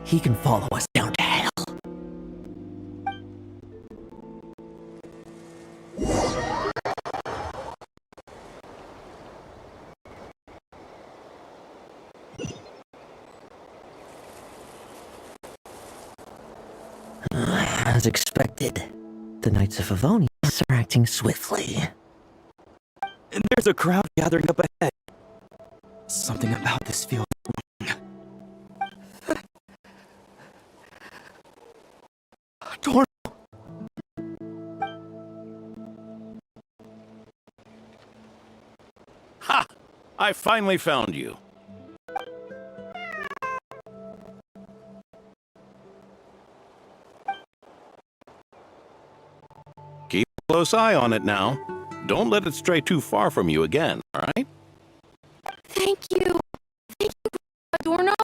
He can follow us down to hell. As expected, the Knights of Favonius are acting swiftly. There's a crowd gathering up ahead. Something about this feels wrong. Dorn. Ha! I finally found you. Keep a close eye on it now. Don't let it stray too far from you again, all right? Thank you. Thank you, Adorno.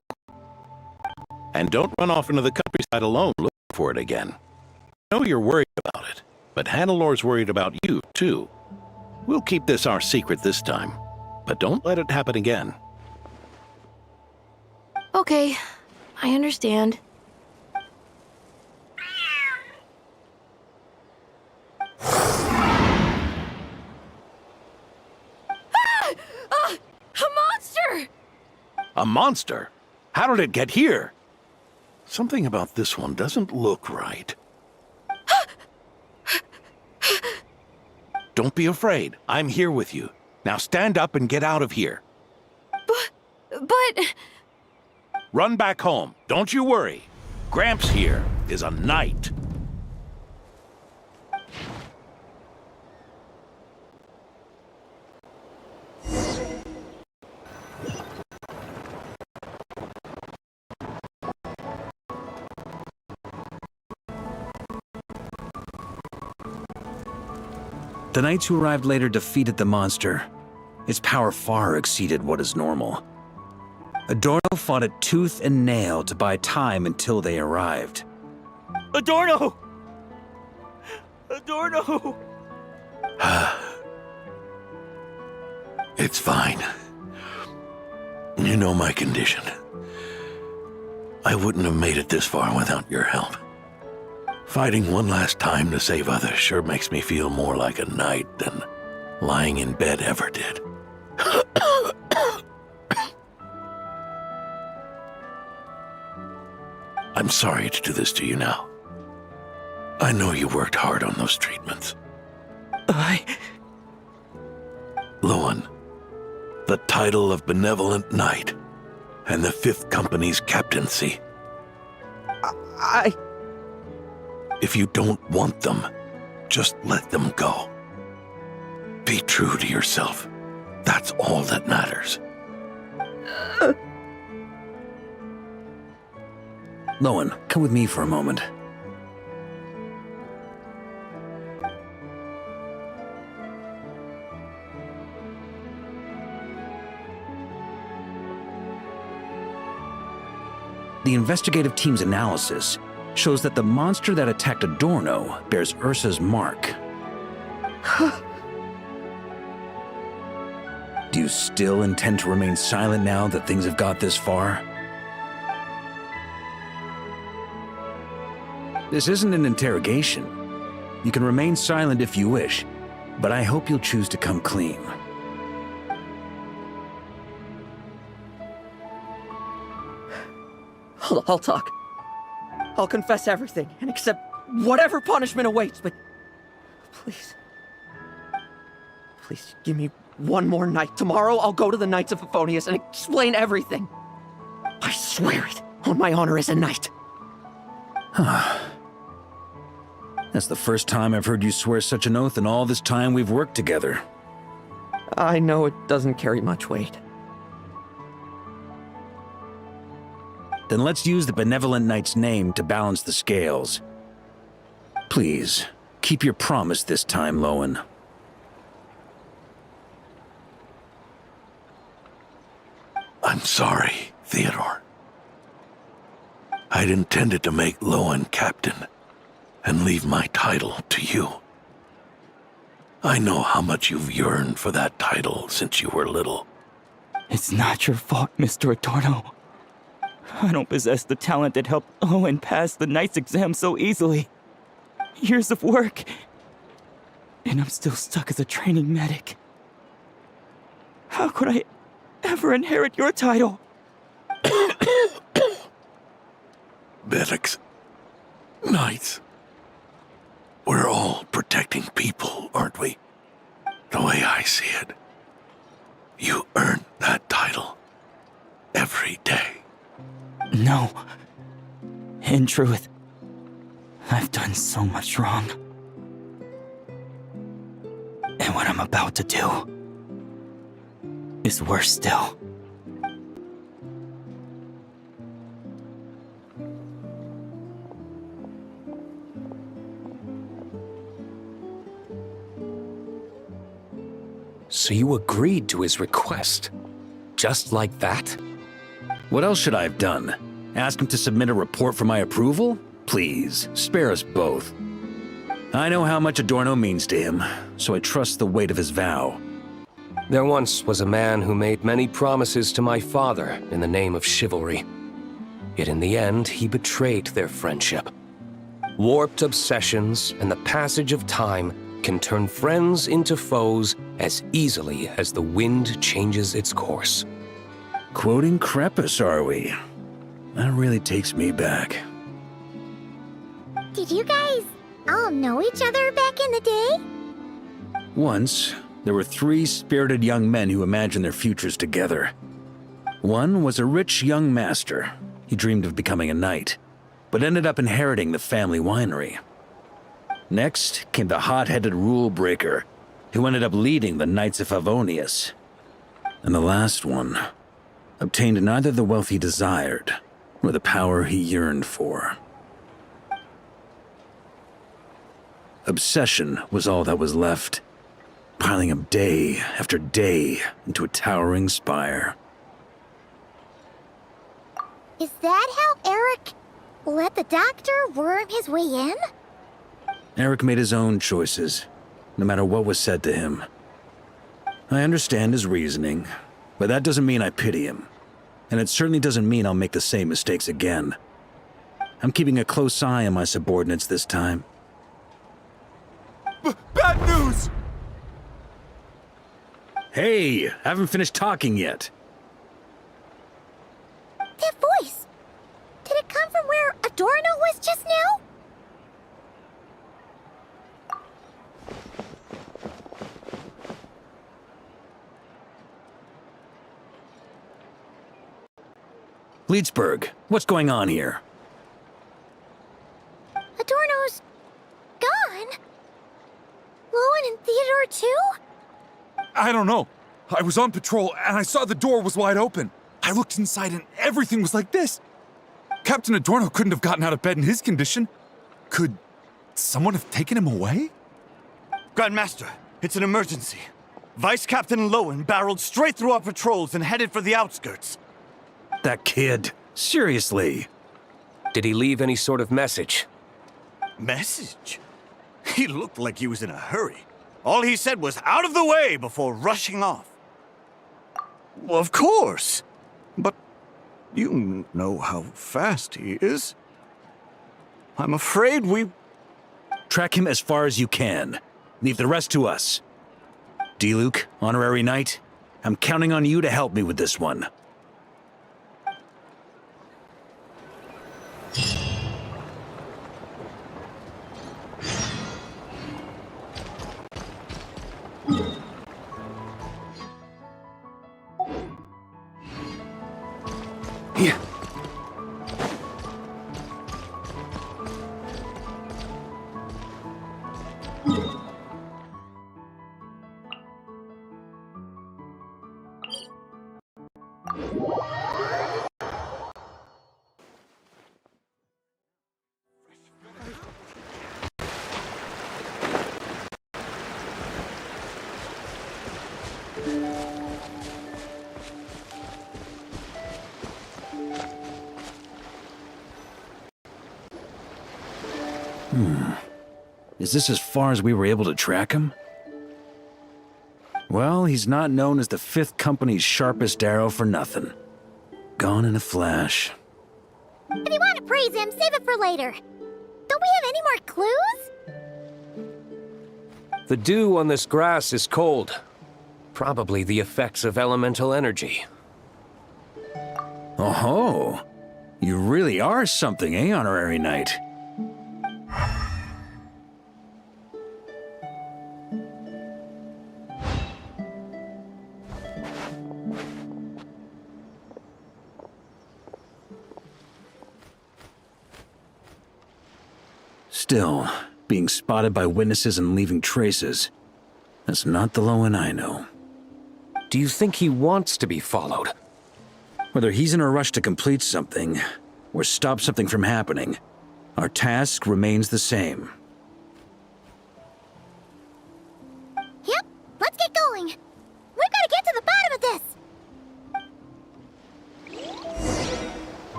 And don't run off into the countryside alone looking for it again. I know you're worried about it, but Hannelor's worried about you, too. We'll keep this our secret this time, but don't let it happen again. Okay, I understand. A monster! A monster? How did it get here? Something about this one doesn't look right. Don't be afraid. I'm here with you. Now stand up and get out of here. But... Run back home. Don't you worry. Gramps here is a knight. The knights who arrived later defeated the monster. Its power far exceeded what is normal. Adorno fought it tooth and nail to buy time until they arrived. Adorno! Adorno! It's fine. You know my condition. I wouldn't have made it this far without your help. Fighting one last time to save others sure makes me feel more like a knight than lying in bed ever did. I'm sorry to do this to you now. I know you worked hard on those treatments. Lohen, the title of Benevolent Knight and the 5th Company's captaincy. If you don't want them, just let them go. Be true to yourself. That's all that matters. Lohen, come with me for a moment. The investigative team's analysis shows that the monster that attacked Adorno bears Ursa's mark. Do you still intend to remain silent now that things have got this far? This isn't an interrogation. You can remain silent if you wish, but I hope you'll choose to come clean. I'll talk. I'll confess everything and accept whatever punishment awaits, but please. Please give me one more night. Tomorrow I'll go to the Knights of Favonius and explain everything. I swear it on my honor as a knight. That's the first time I've heard you swear such an oath in all this time we've worked together. I know it doesn't carry much weight. Then let's use the Benevolent Knight's name to balance the scales. Please, keep your promise this time, Lohen. I'm sorry, Theodore. I'd intended to make Lohen captain and leave my title to you. I know how much you've yearned for that title since you were little. It's not your fault, Mr. Adorno. I don't possess the talent that helped Owen pass the Knight's exam so easily. Years of work, and I'm still stuck as a training medic. How could I ever inherit your title? Medics, Knights, we're all protecting people, aren't we? The way I see it, you earn that title every day. No. In truth, I've done so much wrong. And what I'm about to do is worse still. So you agreed to his request? Just like that? What else should I have done? Ask him to submit a report for my approval? Please, spare us both. I know how much Adorno means to him, so I trust the weight of his vow. There once was a man who made many promises to my father in the name of chivalry. Yet in the end, he betrayed their friendship. Warped obsessions and the passage of time can turn friends into foes as easily as the wind changes its course. Quoting Crepus, are we? That really takes me back. Did you guys all know each other back in the day? Once, there were 3 spirited young men who imagined their futures together. One was a rich young master. He dreamed of becoming a knight, but ended up inheriting the family winery. Next came the hot-headed rule breaker, who ended up leading the Knights of Favonius. And the last one obtained neither the wealth he desired, nor the power he yearned for. Obsession was all that was left, piling up day after day into a towering spire. Is that how Eric let the doctor worm his way in? Eric made his own choices, no matter what was said to him. I understand his reasoning, but that doesn't mean I pity him. And it certainly doesn't mean I'll make the same mistakes again. I'm keeping a close eye on my subordinates this time. Bad news! Hey, haven't finished talking yet. That voice! Did it come from where Leedsburg, what's going on here? Adorno's gone? Lohen and Theodore too? I don't know. I was on patrol and I saw the door was wide open. I looked inside and everything was like this. Captain Adorno couldn't have gotten out of bed in his condition. Could someone have taken him away? Grandmaster, it's an emergency. Vice Captain Lohen barreled straight through our patrols and headed for the outskirts. That kid. Seriously. Did he leave any sort of message? Message? He looked like he was in a hurry. All he said was out of the way before rushing off. Well, of course. But you know how fast he is. I'm afraid we... Track him as far as you can. Leave the rest to us. D-Luke, Honorary Knight, I'm counting on you to help me with this one. Here. Is this as far as we were able to track him? Well, he's not known as the 5th Company's sharpest arrow for nothing. Gone in a flash. If you want to praise him, save it for later. Don't we have any more clues? The dew on this grass is cold. Probably the effects of elemental energy. Oh-ho! You really are something, eh, Honorary Knight? Still, being spotted by witnesses and leaving traces, that's not the Lohen I know. Do you think he wants to be followed? Whether he's in a rush to complete something, or stop something from happening, our task remains the same. Yep, let's get going. We've got to get to the bottom of this.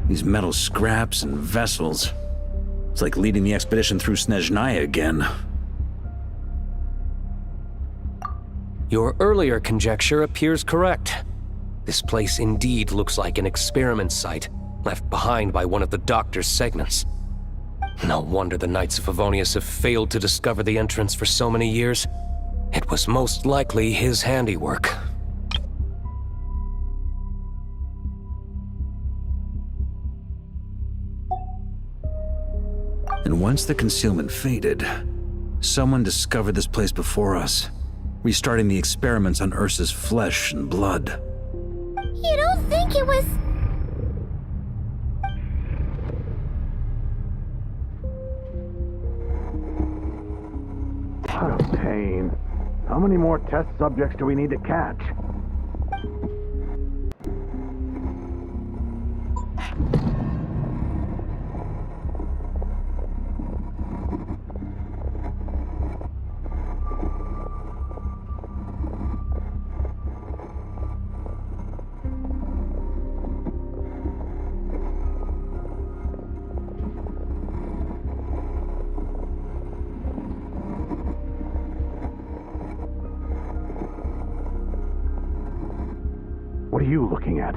These metal scraps and vessels. It's like leading the expedition through Snezhnaya again. Your earlier conjecture appears correct. This place indeed looks like an experiment site, left behind by one of the Doctor's segments. No wonder the Knights of Favonius have failed to discover the entrance for so many years. It was most likely his handiwork. And once the concealment faded, someone discovered this place before us, restarting the experiments on Ursa's flesh and blood. You don't think it was... What a pain. How many more test subjects do we need to catch? What are you looking at?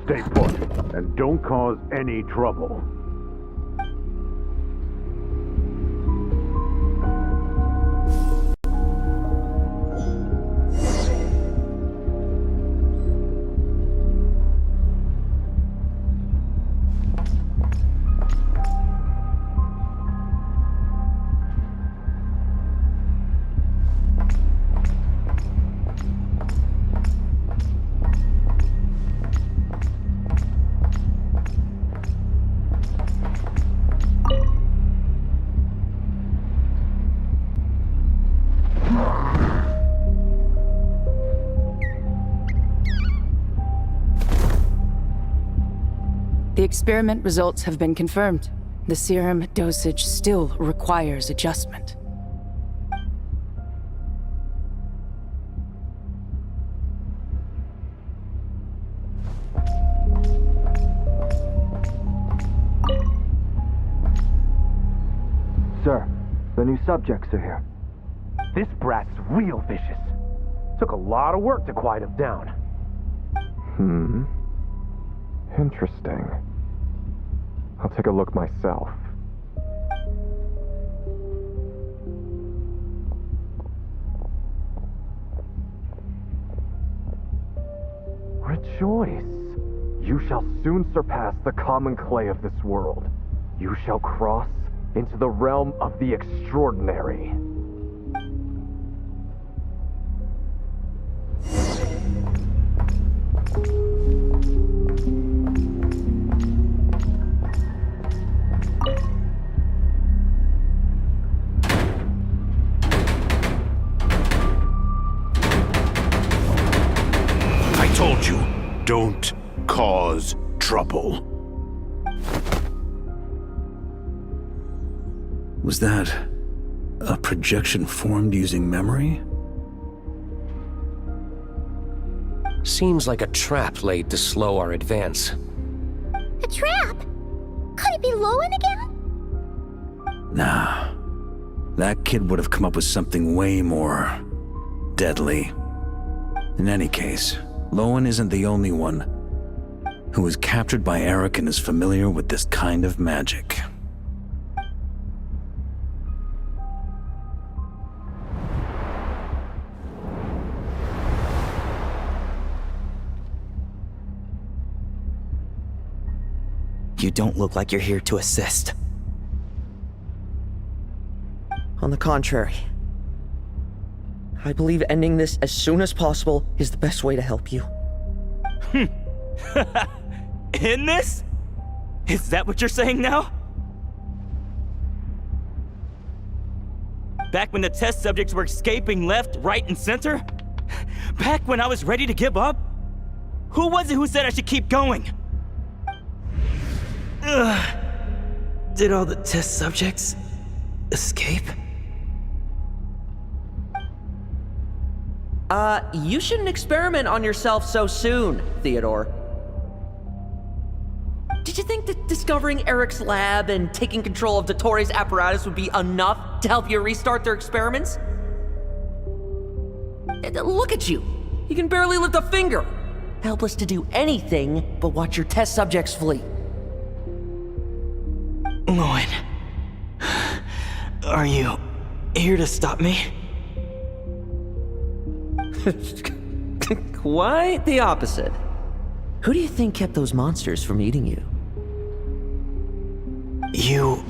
Stay put, and don't cause any trouble. The experiment results have been confirmed. The serum dosage still requires adjustment. Sir, the new subjects are here. This brat's real vicious. Took a lot of work to quiet him down. Interesting. I'll take a look myself. Rejoice! You shall soon surpass the common clay of this world. You shall cross into the realm of the extraordinary. I told you, don't cause trouble. Was that a projection formed using memory? Seems like a trap laid to slow our advance. A trap? Could it be Lohen again? Nah. That kid would have come up with something way more deadly. In any case, Lohen isn't the only one who was captured by Eric and is familiar with this kind of magic. You don't look like you're here to assist. On the contrary, I believe ending this as soon as possible is the best way to help you. In this? Is that what you're saying now? Back when the test subjects were escaping left, right, and center? Back when I was ready to give up? Who was it who said I should keep going? Did all the test subjects escape? You shouldn't experiment on yourself so soon, Theodore. Did you think that discovering Eric's lab and taking control of Dottores' apparatus would be enough to help you restart their experiments? Look at you. You can barely lift a finger. Helpless to do anything but watch your test subjects flee. Lohen, are you here to stop me? Quite the opposite. Who do you think kept those monsters from eating you? You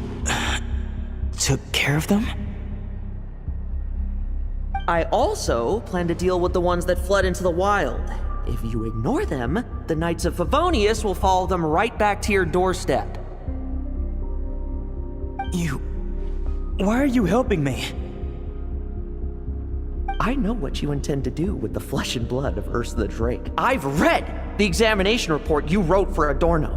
took care of them? I also plan to deal with the ones that fled into the wild. If you ignore them, the Knights of Favonius will follow them right back to your doorstep. Why are you helping me? I know what you intend to do with the flesh and blood of Ursa the Drake. I've read the examination report you wrote for Adorno.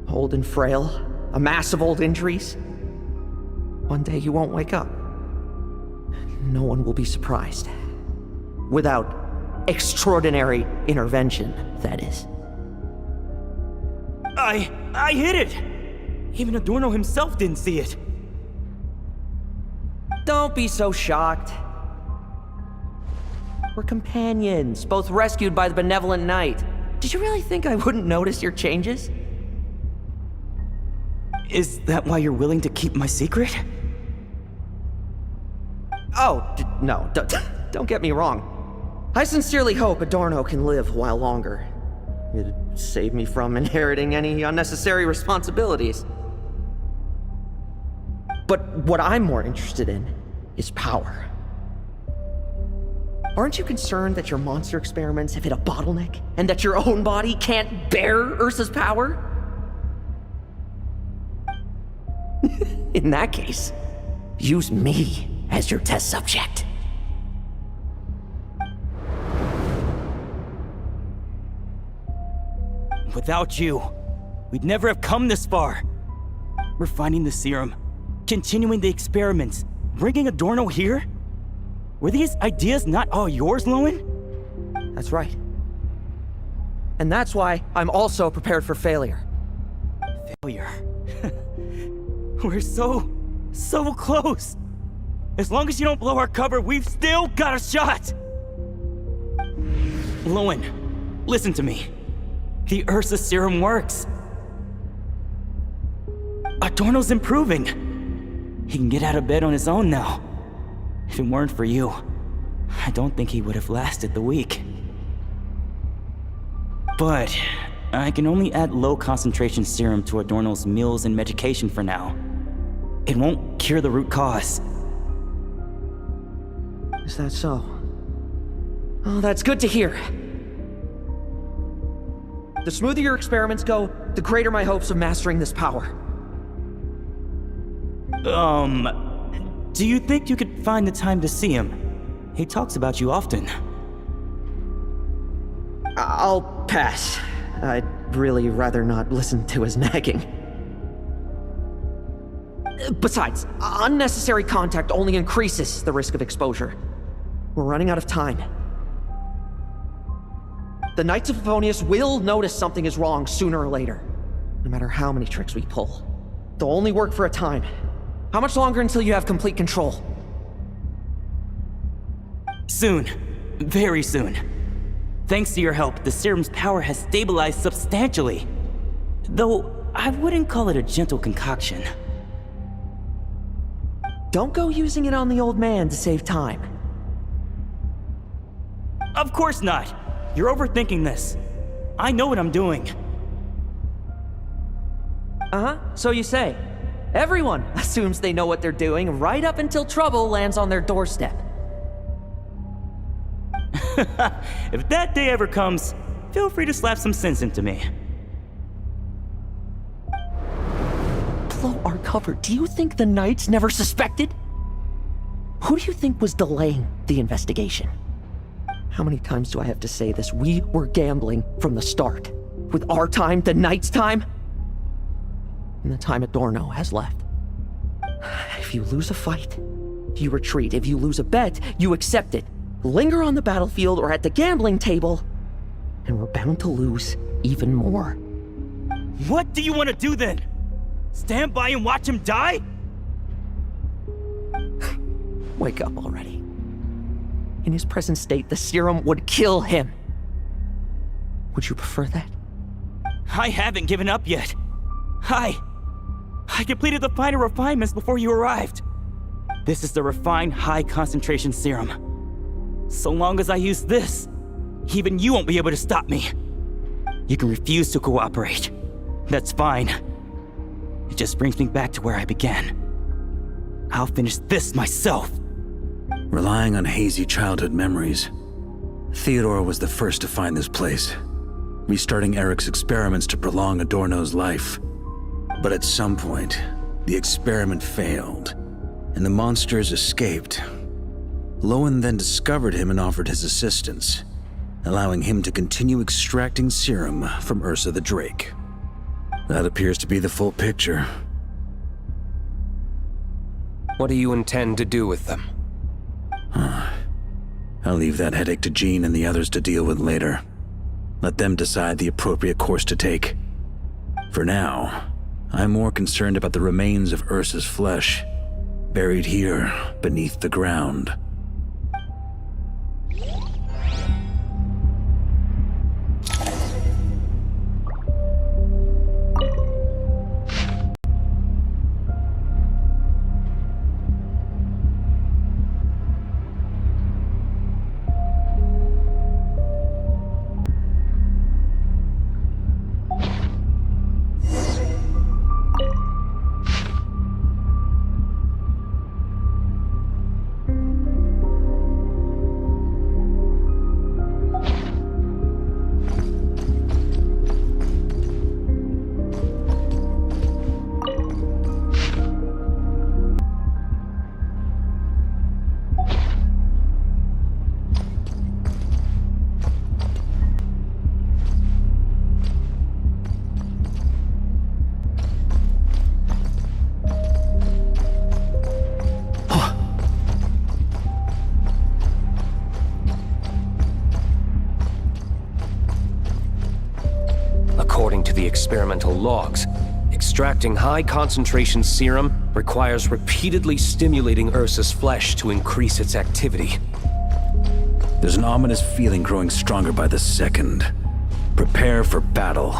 Old and frail, a mass of old injuries. One day you won't wake up. No one will be surprised. Without extraordinary intervention, that is. I hit it! Even Adorno himself didn't see it. Don't be so shocked. We're companions, both rescued by the benevolent knight. Did you really think I wouldn't notice your changes? Is that why you're willing to keep my secret? Oh, no, don't get me wrong. I sincerely hope Adorno can live a while longer. It'd save me from inheriting any unnecessary responsibilities. But what I'm more interested in is power. Aren't you concerned that your monster experiments have hit a bottleneck and that your own body can't bear Ursa's power? In that case, use me as your test subject. Without you, we'd never have come this far. Refining the serum, continuing the experiments, bringing Adorno here? Were these ideas not all yours, Lohen? That's right. And that's why I'm also prepared for failure. Failure? We're so close. As long as you don't blow our cover, we've still got a shot! Lohen, listen to me. The Ursa serum works. Adorno's improving. He can get out of bed on his own now. If it weren't for you, I don't think he would have lasted the week. But I can only add low concentration serum to Adorno's meals and medication for now. It won't cure the root cause. Is that so? Oh, that's good to hear. The smoother your experiments go, the greater my hopes of mastering this power. Do you think you could find the time to see him? He talks about you often. I'll pass. I'd really rather not listen to his nagging. Besides, unnecessary contact only increases the risk of exposure. We're running out of time. The Knights of Favonius will notice something is wrong sooner or later, no matter how many tricks we pull. They'll only work for a time. How much longer until you have complete control? Soon. Very soon. Thanks to your help, the serum's power has stabilized substantially. Though, I wouldn't call it a gentle concoction. Don't go using it on the old man to save time. Of course not! You're overthinking this. I know what I'm doing. Uh-huh, so you say. Everyone assumes they know what they're doing right up until trouble lands on their doorstep. If that day ever comes, feel free to slap some sense into me. Blow our cover. Do you think the Knights never suspected? Who do you think was delaying the investigation? How many times do I have to say this? We were gambling from the start. With our time, the Knights' time, and the time Adorno has left. If you lose a fight, you retreat. If you lose a bet, you accept it. Linger on the battlefield or at the gambling table, and we're bound to lose even more. What do you want to do then? Stand by and watch him die? Wake up already. In his present state, the serum would kill him. Would you prefer that? I haven't given up yet. I completed the final refinements before you arrived. This is the refined high-concentration serum. So long as I use this, even you won't be able to stop me. You can refuse to cooperate. That's fine. It just brings me back to where I began. I'll finish this myself. Relying on hazy childhood memories, Theodore was the first to find this place, restarting Eric's experiments to prolong Adorno's life. But at some point, the experiment failed, and the monsters escaped. Lohen then discovered him and offered his assistance, allowing him to continue extracting serum from Ursa the Drake. That appears to be the full picture. What do you intend to do with them? I'll leave that headache to Jean and the others to deal with later. Let them decide the appropriate course to take. For now, I'm more concerned about the remains of Ursa's flesh, buried here beneath the ground. experimental logs. Extracting high-concentration serum requires repeatedly stimulating Ursa's flesh to increase its activity. There's an ominous feeling growing stronger by the second. Prepare for battle.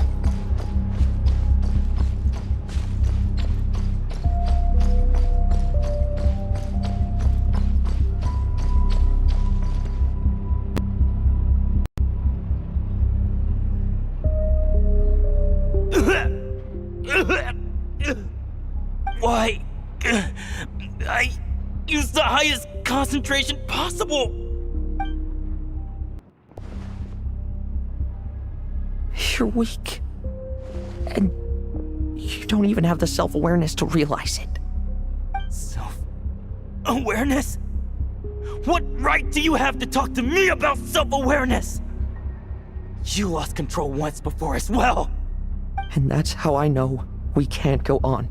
Why? I used the highest concentration possible! You're weak. And you don't even have the self-awareness to realize it. Self-awareness? What right do you have to talk to me about self-awareness? You lost control once before as well. And that's how I know we can't go on.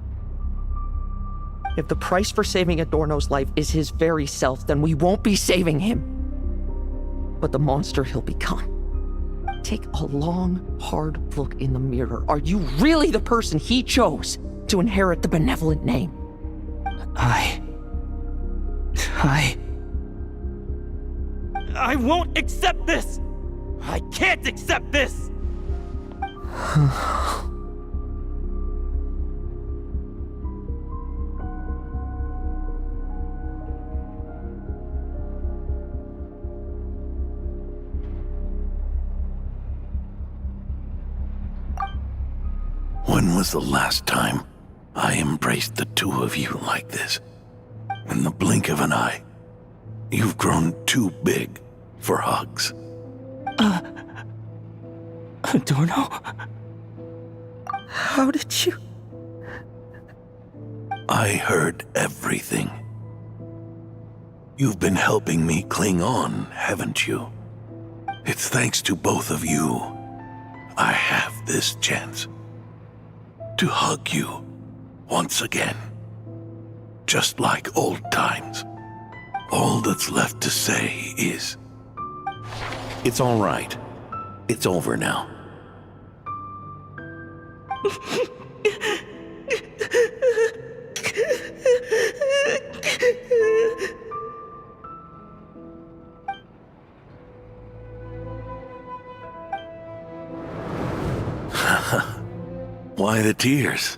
If the price for saving Adorno's life is his very self, then we won't be saving him, but the monster he'll become. Take a long, hard look in the mirror. Are you really the person he chose to inherit the benevolent name? I won't accept this! I can't accept this! When was the last time I embraced the two of you like this? In the blink of an eye, you've grown too big for hugs. Adorno? How did you? I heard everything. You've been helping me cling on, haven't you? It's thanks to both of you I have this chance to hug you once again. Just like old times. All that's left to say is, it's all right. It's over now. Why the tears?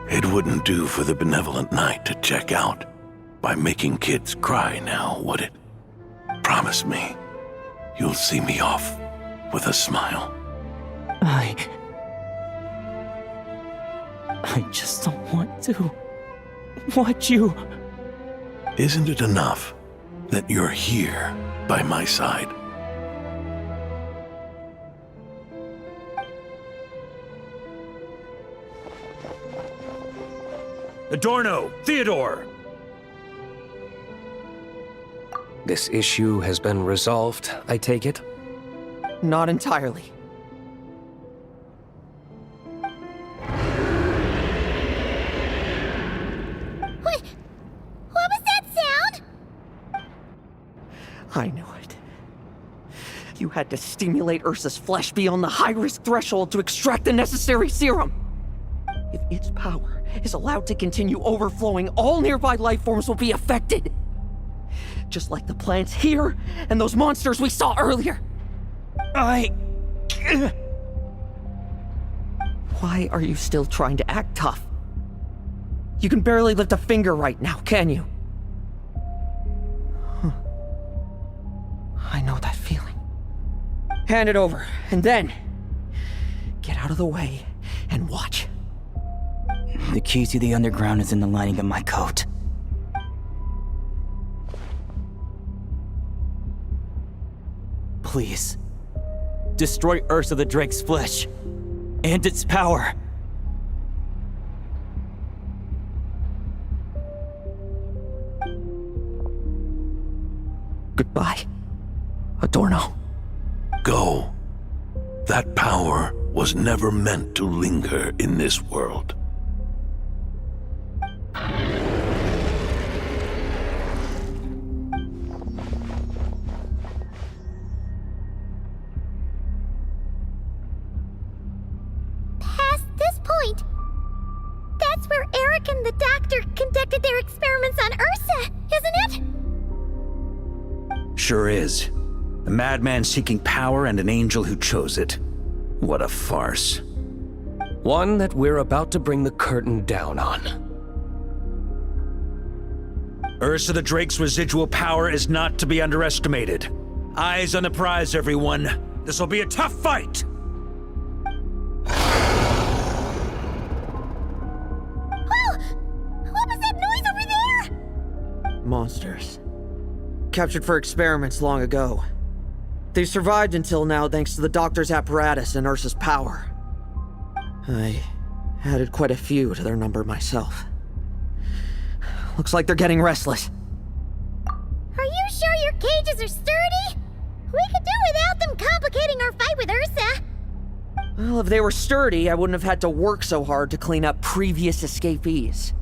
It wouldn't do for the benevolent knight to check out by making kids cry now, would it? Promise me, you'll see me off with a smile. I just don't want to watch you. Isn't it enough that you're here by my side? Adorno! Theodore! This issue has been resolved, I take it? Not entirely. What was that sound? I knew it. You had to stimulate Ursa's flesh beyond the high-risk threshold to extract the necessary serum. If its power is allowed to continue overflowing, all nearby life forms will be affected. Just like the plants here and those monsters we saw earlier. Why are you still trying to act tough? You can barely lift a finger right now, can you? I know that feeling. Hand it over, and then get out of the way and watch. The key to the underground is in the lining of my coat. Please, destroy Ursa the Drake's flesh and its power. Goodbye, Adorno. Go. That power was never meant to linger in this world. Sure is. A madman seeking power and an angel who chose it. What a farce. One that we're about to bring the curtain down on. Ursa the Drake's residual power is not to be underestimated. Eyes on the prize, everyone. This will be a tough fight! Oh! What was that noise over there? Monsters. Captured for experiments long ago. They've survived until now thanks to the doctor's apparatus and Ursa's power. I added quite a few to their number myself. Looks like they're getting restless. Are you sure your cages are sturdy? We could do without them complicating our fight with Ursa. Well, if they were sturdy, I wouldn't have had to work so hard to clean up previous escapees.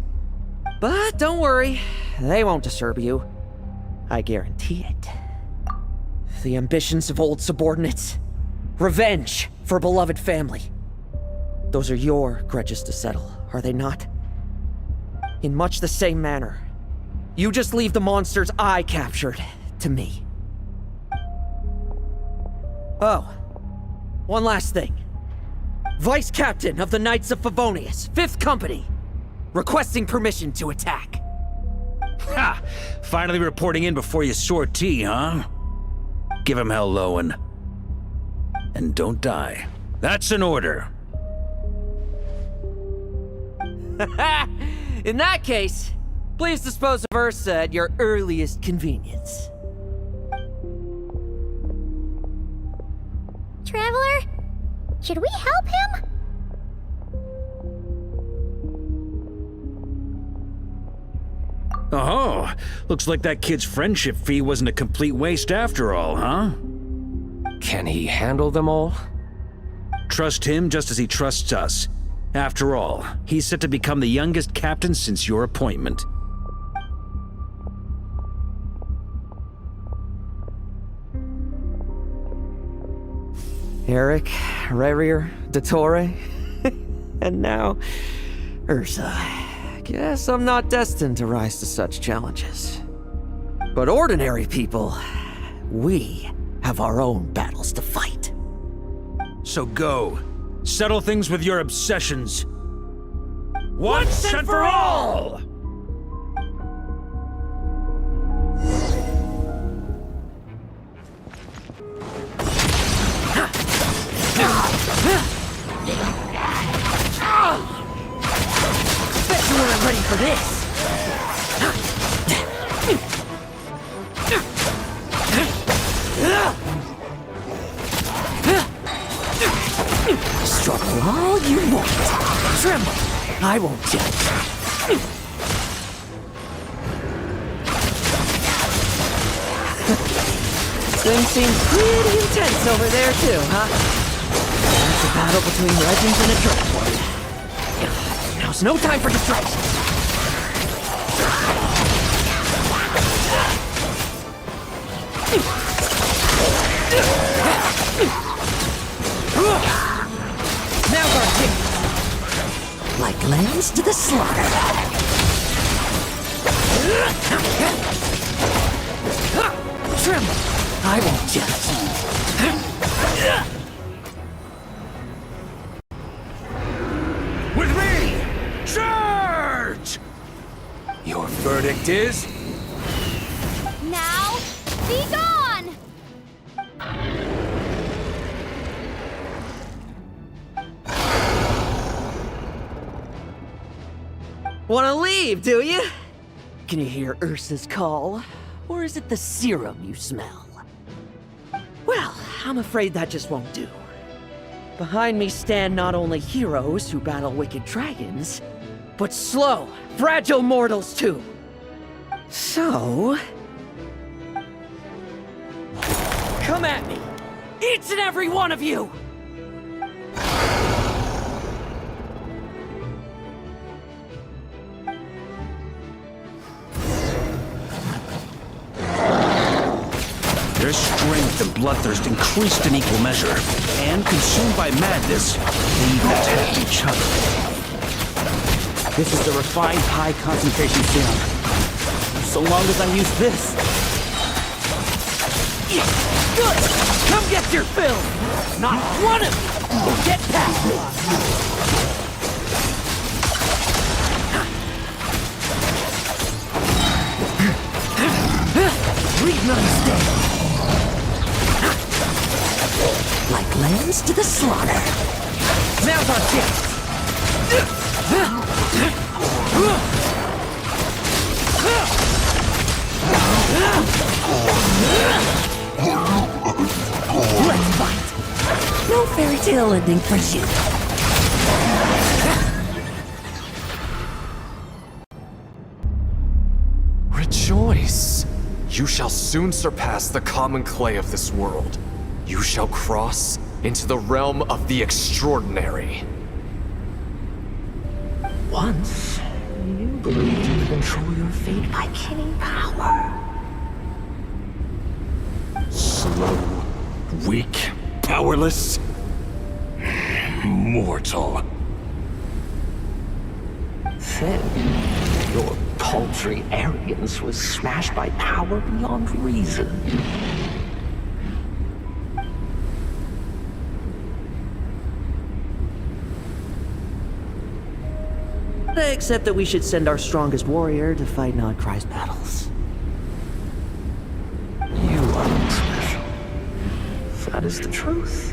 But don't worry, they won't disturb you. I guarantee it. The ambitions of old subordinates. Revenge for beloved family. Those are your grudges to settle, are they not? In much the same manner, you just leave the monsters I captured to me. Oh, one last thing. Vice Captain of the Knights of Favonius, 5th Company, requesting permission to attack. Ha! Finally reporting in before you sortie, huh? Give him hell, Lohen. And don't die. That's an order. In that case, please dispose of Ursa at your earliest convenience. Traveler, should we help him? Oh, looks like that kid's friendship fee wasn't a complete waste after all, huh? Can he handle them all? Trust him just as he trusts us. After all, he's set to become the youngest captain since your appointment. Eric, Rerir, Dottore, and now Ursa. Guess I'm not destined to rise to such challenges. But ordinary people, we have our own battles to fight. So go. Settle things with your obsessions. Once and for all! Bet you weren't ready for this! Struggle all you want. Tremble. I won't judge. Things seem pretty intense over there too, huh? It's a battle between legends and a dreadlord. Now's no time for distraction. Now our kick. Like lambs to the slaughter. Tremble. I won't judge. With me! Charge! Your verdict is? Now, be gone! Wanna leave, do you? Can you hear Ursa's call? Or is it the serum you smell? Well, I'm afraid that just won't do. Behind me stand not only heroes who battle wicked dragons, but slow, fragile mortals too. So... come at me! Each and every one of you! Their strength and bloodthirst increased in equal measure, and consumed by madness, they even attacked each other. This is the refined high-concentration serum. So long as I use this, Good! Come get your fill! Not one of you will get past me! Leave none stay! Like lambs to the slaughter. Now's our chance! Let's fight! No fairy tale ending for you. Rejoice! You shall soon surpass the common clay of this world. You shall cross into the realm of the extraordinary. Once, you believed you could control your fate by killing power. Slow, weak, powerless, mortal. Then, your paltry arrogance was smashed by power beyond reason. Except that we should send our strongest warrior to fight Nodcry's battles. You are not special. That is the truth.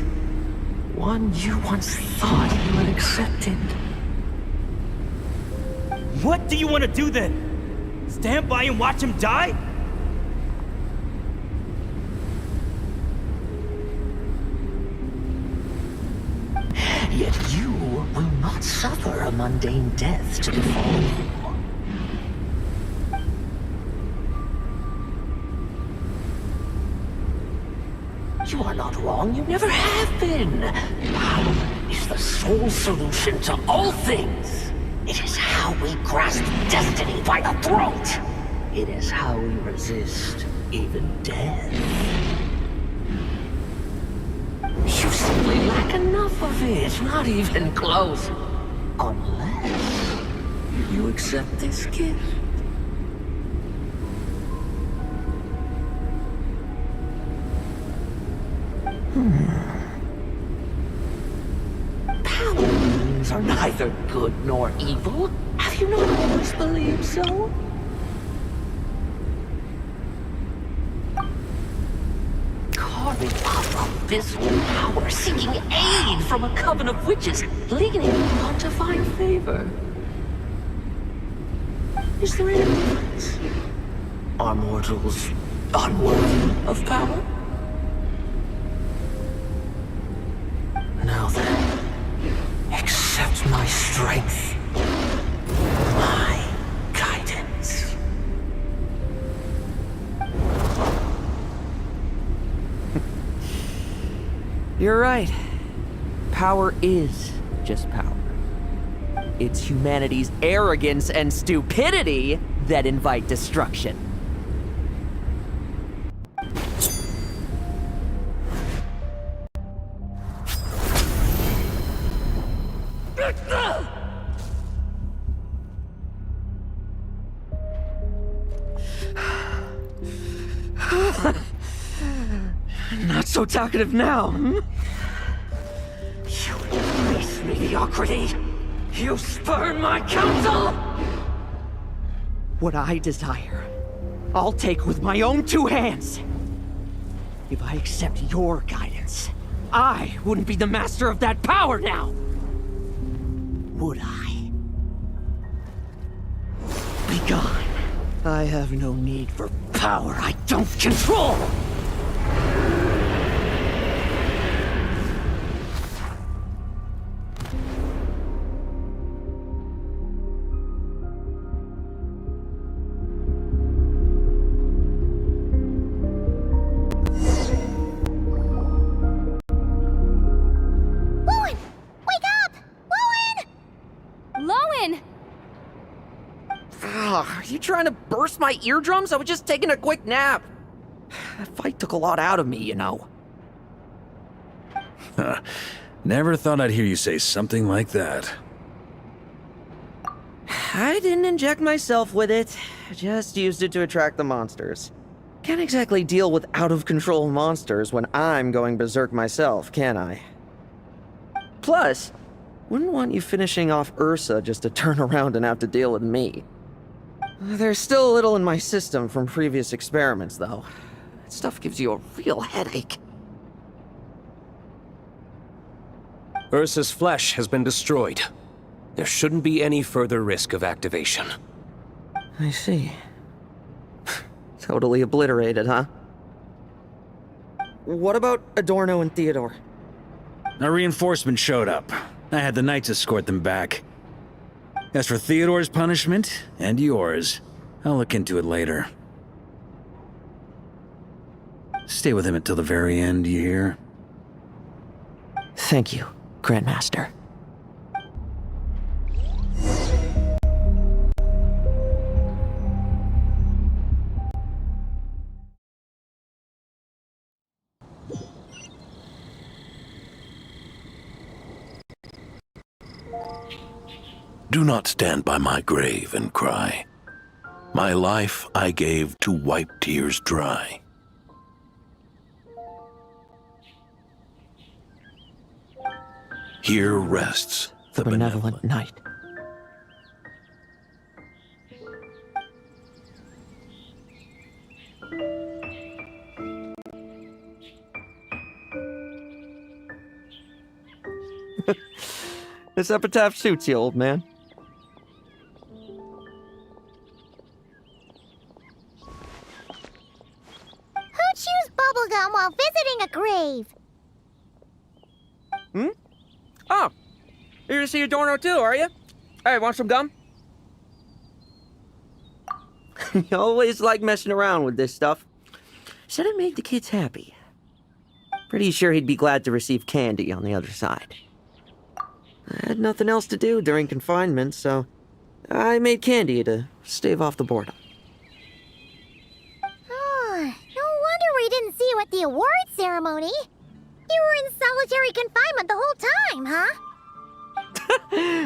One you once thought you had accepted. What do you want to do then? Stand by and watch him die? Yet you will not suffer a mundane death to befall you. You are not wrong, you never have been. Power is the sole solution to all things. It is how we grasp destiny by the throat. It is how we resist even death. You simply lack enough of it, not even close. Unless you accept this gift. Power beings are neither good nor evil. Have you not always believed so? Carving up abysmal power, seeking aid from a coven of witches, leaning on divine favor. Is there any difference? Are mortals unworthy of power? Now then, accept my strength, my guidance. You're right. Power is just power. It's humanity's arrogance and stupidity that invite destruction. Not so talkative now, hmm? You embrace mediocrity. You spurn my counsel. What I desire, I'll take with my own two hands. If I accept your guidance, I wouldn't be the master of that power now. Would I? Be gone. I have no need for power I don't control. Lohen! Wake up! Lohen! Lohen! Are you trying to burst my eardrums? I was just taking a quick nap. That fight took a lot out of me, you know. Never thought I'd hear you say something like that. I didn't inject myself with it. I just used it to attract the monsters. Can't exactly deal with out-of-control monsters when I'm going berserk myself, can I? Plus, wouldn't want you finishing off Ursa just to turn around and have to deal with me. There's still a little in my system from previous experiments, though. That stuff gives you a real headache. Ursa's flesh has been destroyed. There shouldn't be any further risk of activation. I see. Totally obliterated, huh? What about Adorno and Theodore? A reinforcement showed up. I had the Knights escort them back. As for Theodore's punishment, and yours, I'll look into it later. Stay with him until the very end, you hear? Thank you, Grandmaster. Do not stand by my grave and cry. My life I gave to wipe tears dry. Here rests the benevolent Knight. This epitaph suits you, old man. Who chews bubblegum while visiting a grave? Hmm? Oh, you're to see Adorno too, are you? Hey, want some gum? You always like messing around with this stuff. Said it made the kids happy. Pretty sure he'd be glad to receive candy on the other side. I had nothing else to do during confinement, so I made candy to stave off the boredom. Oh, no wonder we didn't see you at the award ceremony. You were in solitary confinement the whole time, huh?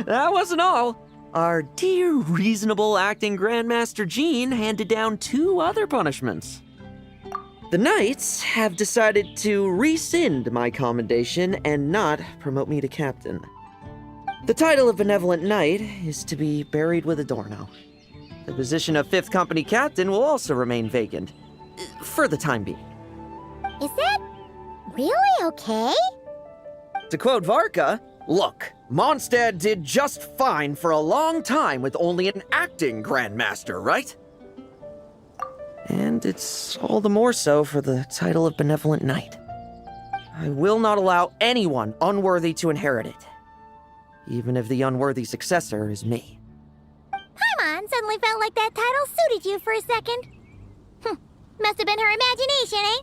That wasn't all. Our dear, reasonable acting Grandmaster Jean handed down 2 other punishments. The Knights have decided to rescind my commendation and not promote me to captain. The title of Benevolent Knight is to be buried with Adorno. The position of 5th Company Captain will also remain vacant, for the time being. Is that really okay? To quote Varka, look, Mondstadt did just fine for a long time with only an acting Grandmaster, right? And it's all the more so for the title of Benevolent Knight. I will not allow anyone unworthy to inherit it, even if the unworthy successor is me. Paimon suddenly felt like that title suited you for a second. Must have been her imagination, eh?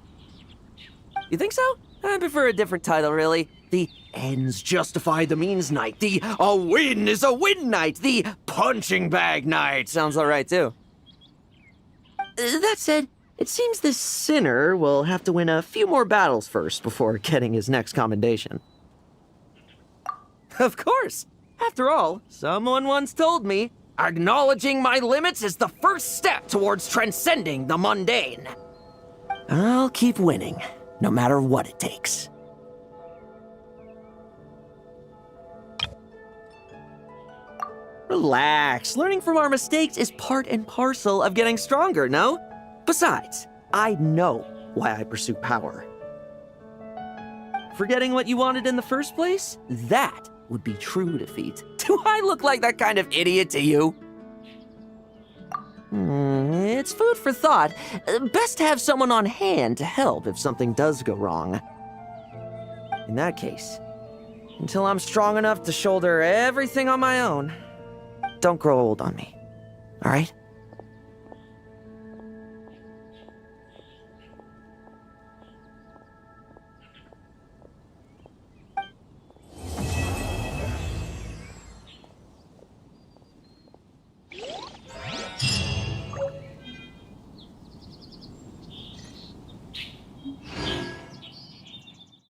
You think so? I prefer a different title, really. The ends justify the means Knight. The a win is a win Knight. The punching bag Knight. Sounds alright, too. That said, it seems this sinner will have to win a few more battles first before getting his next commendation. Of course. After all, someone once told me, acknowledging my limits is the first step towards transcending the mundane. I'll keep winning, no matter what it takes. Relax. Learning from our mistakes is part and parcel of getting stronger, no? Besides, I know why I pursue power. Forgetting what you wanted in the first place? That would be true defeat. Do I look like that kind of idiot to you? It's food for thought. Best to have someone on hand to help if something does go wrong. In that case, until I'm strong enough to shoulder everything on my own, don't grow old on me, all right?